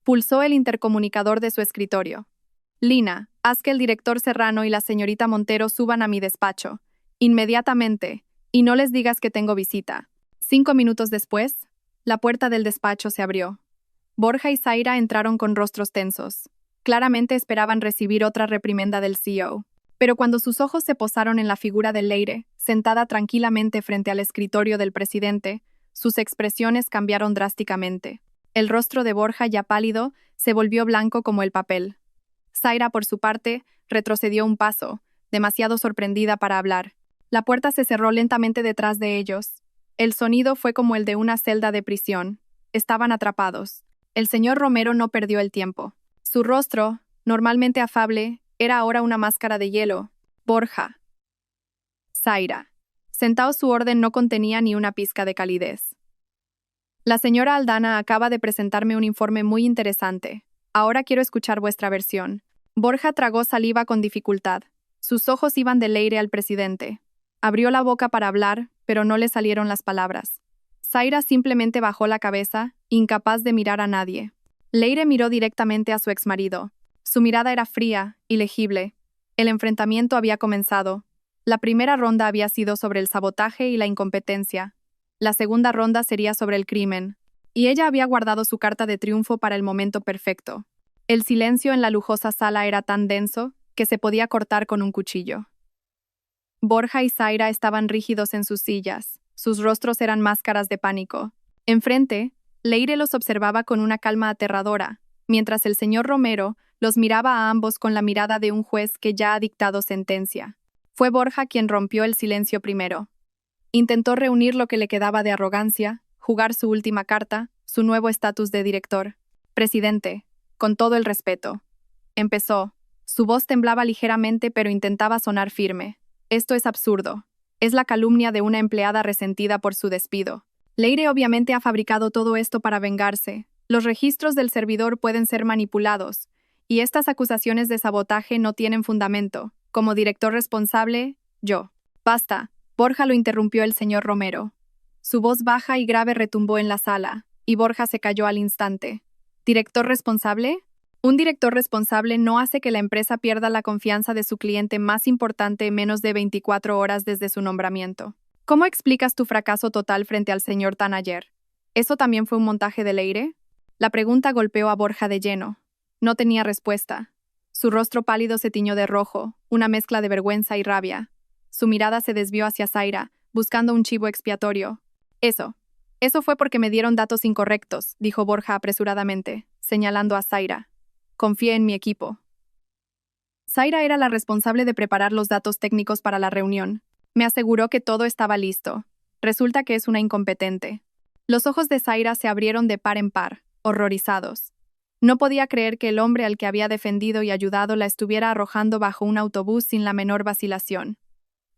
Pulsó el intercomunicador de su escritorio. Lina, haz que el director Serrano y la señorita Montero suban a mi despacho. Inmediatamente. Y no les digas que tengo visita. 5 minutos después, la puerta del despacho se abrió. Borja y Zaira entraron con rostros tensos. Claramente esperaban recibir otra reprimenda del CEO. Pero cuando sus ojos se posaron en la figura de Leire, sentada tranquilamente frente al escritorio del presidente, sus expresiones cambiaron drásticamente. El rostro de Borja, ya pálido, se volvió blanco como el papel. Zaira, por su parte, retrocedió un paso, demasiado sorprendida para hablar. La puerta se cerró lentamente detrás de ellos. El sonido fue como el de una celda de prisión. Estaban atrapados. El señor Romero no perdió el tiempo. Su rostro, normalmente afable, era ahora una máscara de hielo. Borja. Zaira. Sentado, su orden no contenía ni una pizca de calidez. La señora Aldana acaba de presentarme un informe muy interesante. Ahora quiero escuchar vuestra versión. Borja tragó saliva con dificultad. Sus ojos iban de Leire al presidente. Abrió la boca para hablar, pero no le salieron las palabras. Zaira simplemente bajó la cabeza, incapaz de mirar a nadie. Leire miró directamente a su exmarido. Su mirada era fría, ilegible. El enfrentamiento había comenzado. La primera ronda había sido sobre el sabotaje y la incompetencia. La segunda ronda sería sobre el crimen. Y ella había guardado su carta de triunfo para el momento perfecto. El silencio en la lujosa sala era tan denso que se podía cortar con un cuchillo. Borja y Zaira estaban rígidos en sus sillas. Sus rostros eran máscaras de pánico. Enfrente, Leire los observaba con una calma aterradora, mientras el señor Romero los miraba a ambos con la mirada de un juez que ya ha dictado sentencia. Fue Borja quien rompió el silencio primero. Intentó reunir lo que le quedaba de arrogancia, jugar su última carta, su nuevo estatus de director. Presidente, con todo el respeto. Empezó. Su voz temblaba ligeramente pero intentaba sonar firme. Esto es absurdo. Es la calumnia de una empleada resentida por su despido. Leire obviamente ha fabricado todo esto para vengarse. Los registros del servidor pueden ser manipulados, y estas acusaciones de sabotaje no tienen fundamento. Como director responsable, yo. Basta. Borja lo interrumpió el señor Romero. Su voz baja y grave retumbó en la sala, y Borja se calló al instante. ¿Director responsable? Un director responsable no hace que la empresa pierda la confianza de su cliente más importante en menos de 24 horas desde su nombramiento. ¿Cómo explicas tu fracaso total frente al señor Tanayer? ¿Eso también fue un montaje de Leire? La pregunta golpeó a Borja de lleno. No tenía respuesta. Su rostro pálido se tiñó de rojo, una mezcla de vergüenza y rabia. Su mirada se desvió hacia Zaira, buscando un chivo expiatorio. Eso fue porque me dieron datos incorrectos, dijo Borja apresuradamente, señalando a Zaira. Confié en mi equipo. Zaira era la responsable de preparar los datos técnicos para la reunión. Me aseguró que todo estaba listo. Resulta que es una incompetente. Los ojos de Zaira se abrieron de par en par, horrorizados. No podía creer que el hombre al que había defendido y ayudado la estuviera arrojando bajo un autobús sin la menor vacilación.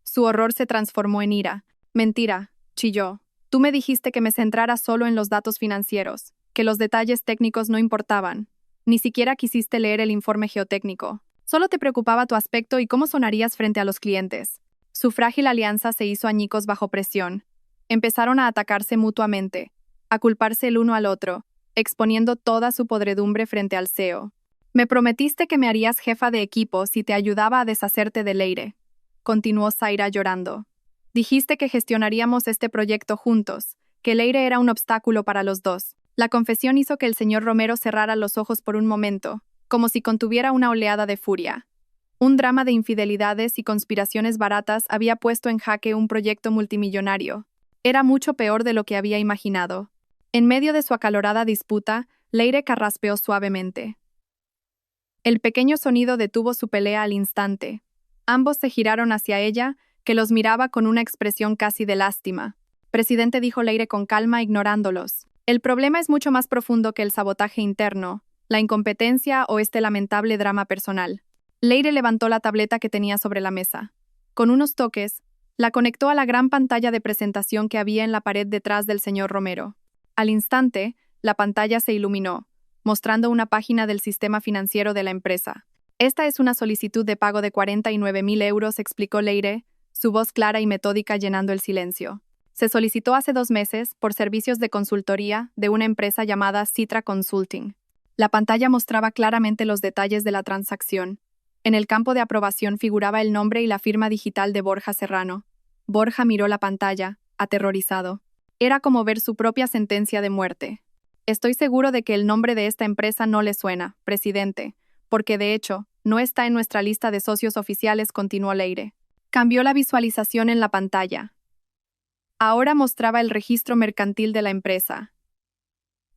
Su horror se transformó en ira. Mentira, chilló. Tú me dijiste que me centrara solo en los datos financieros, que los detalles técnicos no importaban. Ni siquiera quisiste leer el informe geotécnico. Solo te preocupaba tu aspecto y cómo sonarías frente a los clientes. Su frágil alianza se hizo añicos bajo presión. Empezaron a atacarse mutuamente, a culparse el uno al otro, exponiendo toda su podredumbre frente al CEO. Me prometiste que me harías jefa de equipo si te ayudaba a deshacerte de Leire. Continuó Zaira llorando. Dijiste que gestionaríamos este proyecto juntos, que Leire era un obstáculo para los dos. La confesión hizo que el señor Romero cerrara los ojos por un momento, como si contuviera una oleada de furia. Un drama de infidelidades y conspiraciones baratas había puesto en jaque un proyecto multimillonario. Era mucho peor de lo que había imaginado. En medio de su acalorada disputa, Leire carraspeó suavemente. El pequeño sonido detuvo su pelea al instante. Ambos se giraron hacia ella, que los miraba con una expresión casi de lástima. Presidente, dijo Leire con calma, ignorándolos. El problema es mucho más profundo que el sabotaje interno, la incompetencia o este lamentable drama personal. Leire levantó la tableta que tenía sobre la mesa. Con unos toques, la conectó a la gran pantalla de presentación que había en la pared detrás del señor Romero. Al instante, la pantalla se iluminó, mostrando una página del sistema financiero de la empresa. Esta es una solicitud de pago de 49.000 euros, explicó Leire, su voz clara y metódica llenando el silencio. Se solicitó hace 2 meses por servicios de consultoría de una empresa llamada Citra Consulting. La pantalla mostraba claramente los detalles de la transacción. En el campo de aprobación figuraba el nombre y la firma digital de Borja Serrano. Borja miró la pantalla, aterrorizado. Era como ver su propia sentencia de muerte. Estoy seguro de que el nombre de esta empresa no le suena, presidente, porque de hecho, no está en nuestra lista de socios oficiales, continuó Leire. Cambió la visualización en la pantalla. Ahora mostraba el registro mercantil de la empresa.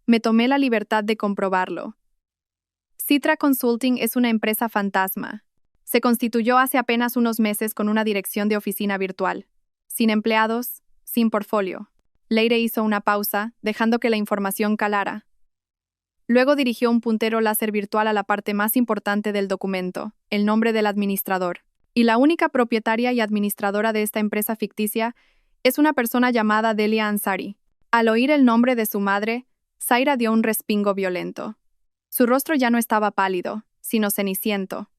Me tomé la libertad de comprobarlo. Citra Consulting es una empresa fantasma. Se constituyó hace apenas unos meses con una dirección de oficina virtual. Sin empleados, sin portfolio. Leire hizo una pausa, dejando que la información calara. Luego dirigió un puntero láser virtual a la parte más importante del documento, el nombre del administrador. Y la única propietaria y administradora de esta empresa ficticia es una persona llamada Delia Ansari. Al oír el nombre de su madre, Zaira dio un respingo violento. Su rostro ya no estaba pálido, sino ceniciento.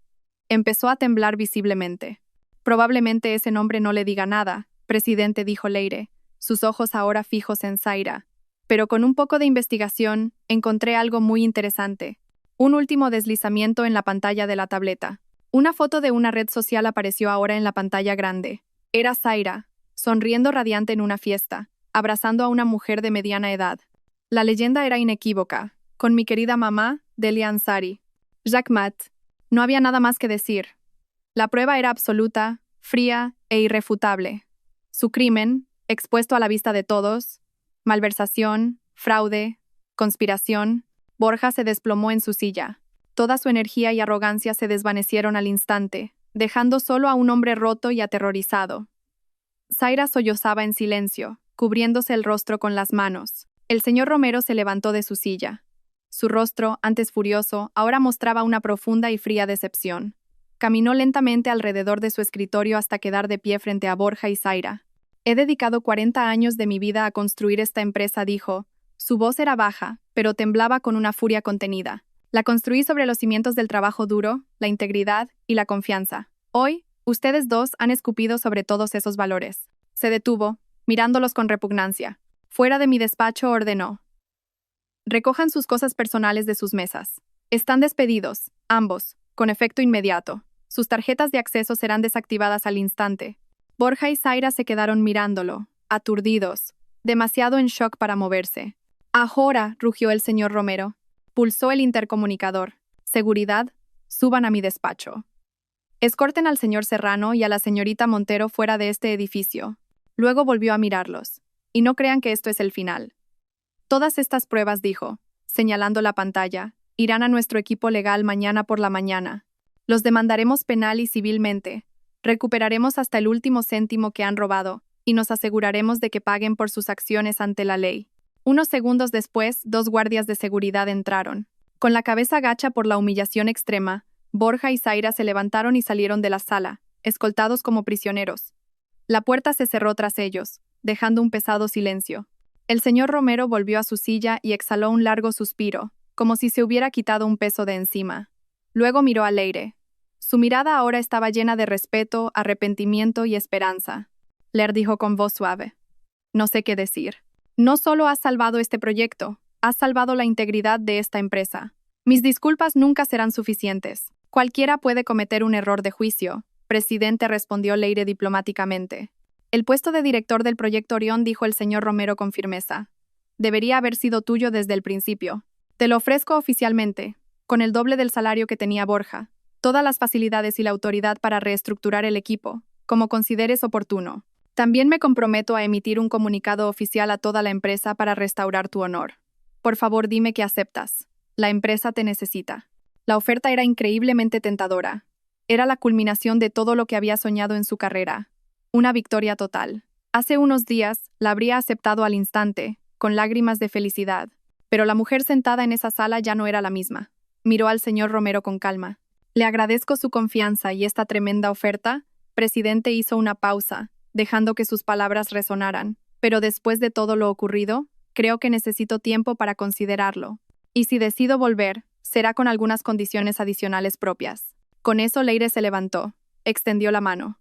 Empezó a temblar visiblemente. Probablemente ese nombre no le diga nada, presidente, dijo Leire, sus ojos ahora fijos en Zaira. Pero con un poco de investigación, encontré algo muy interesante. Un último deslizamiento en la pantalla de la tableta. Una foto de una red social apareció ahora en la pantalla grande. Era Zaira, sonriendo radiante en una fiesta, abrazando a una mujer de mediana edad. La leyenda era inequívoca, con mi querida mamá, Delia Ansari. Jacquemat. No había nada más que decir. La prueba era absoluta, fría e irrefutable. Su crimen, expuesto a la vista de todos, malversación, fraude, conspiración, Borja se desplomó en su silla. Toda su energía y arrogancia se desvanecieron al instante, dejando solo a un hombre roto y aterrorizado. Zaira sollozaba en silencio, cubriéndose el rostro con las manos. El señor Romero se levantó de su silla. Su rostro, antes furioso, ahora mostraba una profunda y fría decepción. Caminó lentamente alrededor de su escritorio hasta quedar de pie frente a Borja y Zaira. He dedicado 40 años de mi vida a construir esta empresa, dijo. Su voz era baja, pero temblaba con una furia contenida. La construí sobre los cimientos del trabajo duro, la integridad y la confianza. Hoy, ustedes dos han escupido sobre todos esos valores. Se detuvo, mirándolos con repugnancia. Fuera de mi despacho, ordenó. Recojan sus cosas personales de sus mesas. Están despedidos, ambos, con efecto inmediato. Sus tarjetas de acceso serán desactivadas al instante. Borja y Zaira se quedaron mirándolo, aturdidos, demasiado en shock para moverse. Ahora, rugió el señor Romero. Pulsó el intercomunicador. Seguridad, suban a mi despacho. Escorten al señor Serrano y a la señorita Montero fuera de este edificio. Luego volvió a mirarlos. Y no crean que esto es el final. Todas estas pruebas, dijo, señalando la pantalla, irán a nuestro equipo legal mañana por la mañana. Los demandaremos penal y civilmente. Recuperaremos hasta el último céntimo que han robado, y nos aseguraremos de que paguen por sus acciones ante la ley. Unos segundos después, 2 guardias de seguridad entraron. Con la cabeza gacha por la humillación extrema, Borja y Zaira se levantaron y salieron de la sala, escoltados como prisioneros. La puerta se cerró tras ellos, dejando un pesado silencio. El señor Romero volvió a su silla y exhaló un largo suspiro, como si se hubiera quitado un peso de encima. Luego miró a Leire. Su mirada ahora estaba llena de respeto, arrepentimiento y esperanza. Leire dijo con voz suave. No sé qué decir. No solo has salvado este proyecto, has salvado la integridad de esta empresa. Mis disculpas nunca serán suficientes. Cualquiera puede cometer un error de juicio, presidente, respondió Leire diplomáticamente. El puesto de director del proyecto Orión, dijo el señor Romero con firmeza. Debería haber sido tuyo desde el principio. Te lo ofrezco oficialmente, con el doble del salario que tenía Borja, todas las facilidades y la autoridad para reestructurar el equipo, como consideres oportuno. También me comprometo a emitir un comunicado oficial a toda la empresa para restaurar tu honor. Por favor, dime que aceptas. La empresa te necesita. La oferta era increíblemente tentadora. Era la culminación de todo lo que había soñado en su carrera. Una victoria total. Hace unos días, la habría aceptado al instante, con lágrimas de felicidad. Pero la mujer sentada en esa sala ya no era la misma. Miró al señor Romero con calma. Le agradezco su confianza y esta tremenda oferta. Presidente hizo una pausa, dejando que sus palabras resonaran. Pero después de todo lo ocurrido, creo que necesito tiempo para considerarlo. Y si decido volver, será con algunas condiciones adicionales propias. Con eso Leire se levantó, extendió la mano.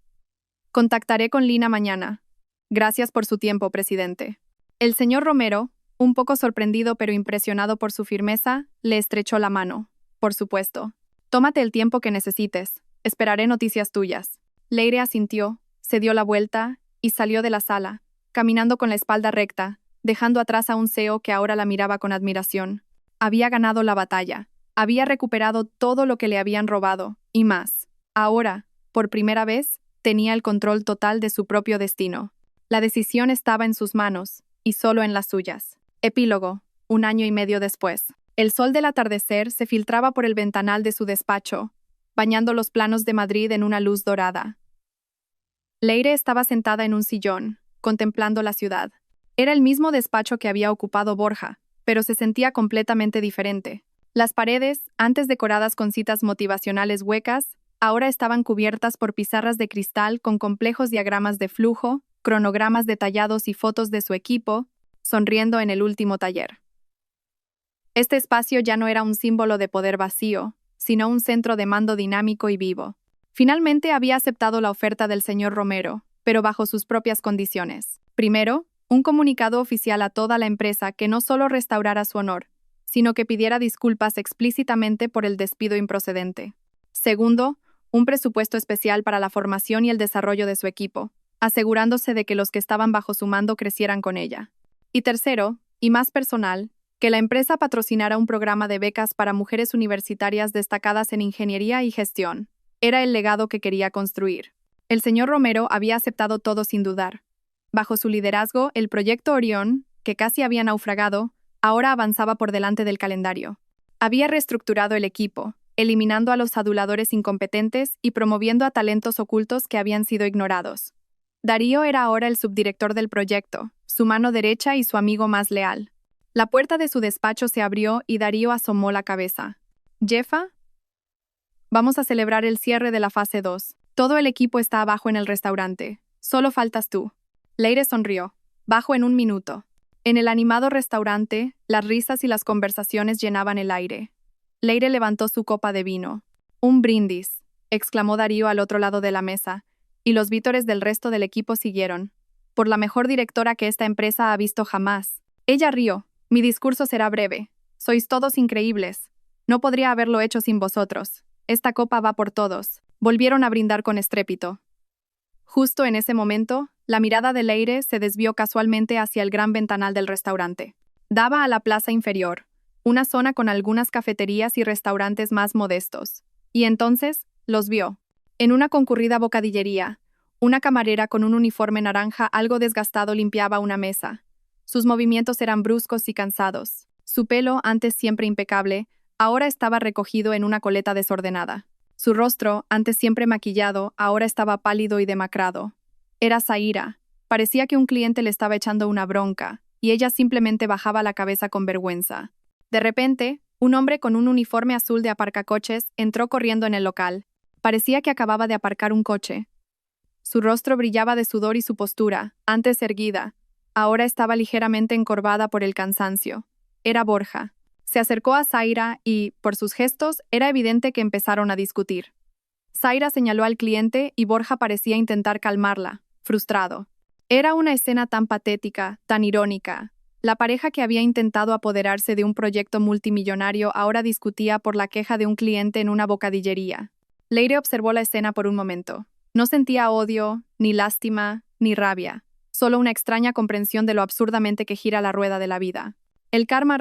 Contactaré con Lina mañana. Gracias por su tiempo, presidente. El señor Romero, un poco sorprendido pero impresionado por su firmeza, le estrechó la mano. Por supuesto. Tómate el tiempo que necesites. Esperaré noticias tuyas. Leire asintió, se dio la vuelta y salió de la sala, caminando con la espalda recta, dejando atrás a un CEO que ahora la miraba con admiración. Había ganado la batalla. Había recuperado todo lo que le habían robado, y más. Ahora, por primera vez, tenía el control total de su propio destino. La decisión estaba en sus manos, y solo en las suyas. Epílogo. 1 año y medio después. El sol del atardecer se filtraba por el ventanal de su despacho, bañando los planos de Madrid en una luz dorada. Leire estaba sentada en un sillón, contemplando la ciudad. Era el mismo despacho que había ocupado Borja, pero se sentía completamente diferente. Las paredes, antes decoradas con citas motivacionales huecas, ahora estaban cubiertas por pizarras de cristal con complejos diagramas de flujo, cronogramas detallados y fotos de su equipo, sonriendo en el último taller. Este espacio ya no era un símbolo de poder vacío, sino un centro de mando dinámico y vivo. Finalmente había aceptado la oferta del señor Romero, pero bajo sus propias condiciones. Primero, un comunicado oficial a toda la empresa que no solo restaurara su honor, sino que pidiera disculpas explícitamente por el despido improcedente. Segundo, un presupuesto especial para la formación y el desarrollo de su equipo, asegurándose de que los que estaban bajo su mando crecieran con ella. Y tercero, y más personal, que la empresa patrocinara un programa de becas para mujeres universitarias destacadas en ingeniería y gestión. Era el legado que quería construir. El señor Romero había aceptado todo sin dudar. Bajo su liderazgo, el proyecto Orión, que casi había naufragado, ahora avanzaba por delante del calendario. Había reestructurado el equipo, eliminando a los aduladores incompetentes y promoviendo a talentos ocultos que habían sido ignorados. Darío era ahora el subdirector del proyecto, su mano derecha y su amigo más leal. La puerta de su despacho se abrió y Darío asomó la cabeza. «¿Jefa? Vamos a celebrar el cierre de la fase 2. Todo el equipo está abajo en el restaurante. Solo faltas tú». Leire sonrió. «Bajo en un minuto». En el animado restaurante, las risas y las conversaciones llenaban el aire. Leire levantó su copa de vino. «Un brindis», exclamó Darío al otro lado de la mesa, y los vítores del resto del equipo siguieron. «Por la mejor directora que esta empresa ha visto jamás». Ella rió. «Mi discurso será breve. Sois todos increíbles. No podría haberlo hecho sin vosotros. Esta copa va por todos». Volvieron a brindar con estrépito. Justo en ese momento, la mirada de Leire se desvió casualmente hacia el gran ventanal del restaurante. Daba a la plaza inferior, una zona con algunas cafeterías y restaurantes más modestos. Y entonces, los vio. En una concurrida bocadillería, una camarera con un uniforme naranja algo desgastado limpiaba una mesa. Sus movimientos eran bruscos y cansados. Su pelo, antes siempre impecable, ahora estaba recogido en una coleta desordenada. Su rostro, antes siempre maquillado, ahora estaba pálido y demacrado. Era Zaira. Parecía que un cliente le estaba echando una bronca, y ella simplemente bajaba la cabeza con vergüenza. De repente, un hombre con un uniforme azul de aparcacoches entró corriendo en el local. Parecía que acababa de aparcar un coche. Su rostro brillaba de sudor y su postura, antes erguida, ahora estaba ligeramente encorvada por el cansancio. Era Borja. Se acercó a Zaira y, por sus gestos, era evidente que empezaron a discutir. Zaira señaló al cliente y Borja parecía intentar calmarla, frustrado. Era una escena tan patética, tan irónica. La pareja que había intentado apoderarse de un proyecto multimillonario ahora discutía por la queja de un cliente en una bocadillería. Leire observó la escena por un momento. No sentía odio, ni lástima, ni rabia, solo una extraña comprensión de lo absurdamente que gira la rueda de la vida. El karma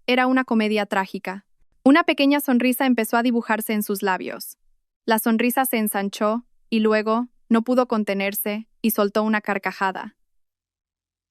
era una comedia trágica. Una pequeña sonrisa empezó a dibujarse en sus labios. La sonrisa se ensanchó, y luego, no pudo contenerse, y soltó una carcajada.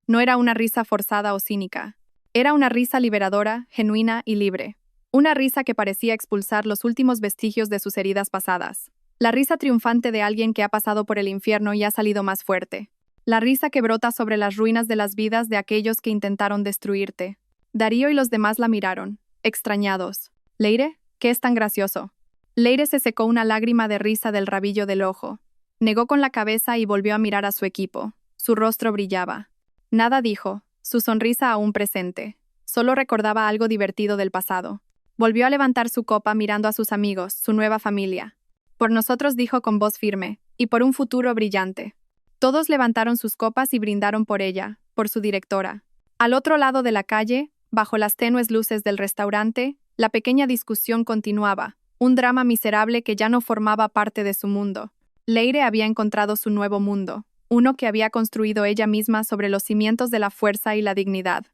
No era una risa forzada o cínica. Era una risa liberadora, genuina y libre. Una risa que parecía expulsar los últimos vestigios de sus heridas pasadas. La risa triunfante de alguien que ha pasado por el infierno y ha salido más fuerte. La risa que brota sobre las ruinas de las vidas de aquellos que intentaron destruirte. Darío y los demás la miraron, extrañados. «¿Leire? ¿Qué es tan gracioso?» Leire se secó una lágrima de risa del rabillo del ojo. Negó con la cabeza y volvió a mirar a su equipo. Su rostro brillaba. Nada dijo, su sonrisa aún presente. Solo recordaba algo divertido del pasado. Volvió a levantar su copa mirando a sus amigos, su nueva familia. «Por nosotros», dijo con voz firme, «y por un futuro brillante». Todos levantaron sus copas y brindaron por ella, por su directora. Al otro lado de la calle, bajo las tenues luces del restaurante, la pequeña discusión continuaba, un drama miserable que ya no formaba parte de su mundo. Leire había encontrado su nuevo mundo, uno que había construido ella misma sobre los cimientos de la fuerza y la dignidad.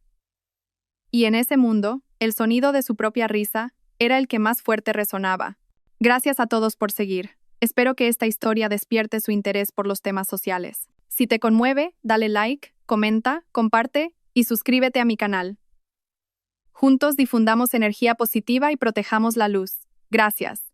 Y en ese mundo, el sonido de su propia risa era el que más fuerte resonaba. Gracias a todos por seguir. Espero que esta historia despierte su interés por los temas sociales. Si te conmueve, dale like, comenta, comparte y suscríbete a mi canal. Juntos difundamos energía positiva y protejamos la luz. Gracias.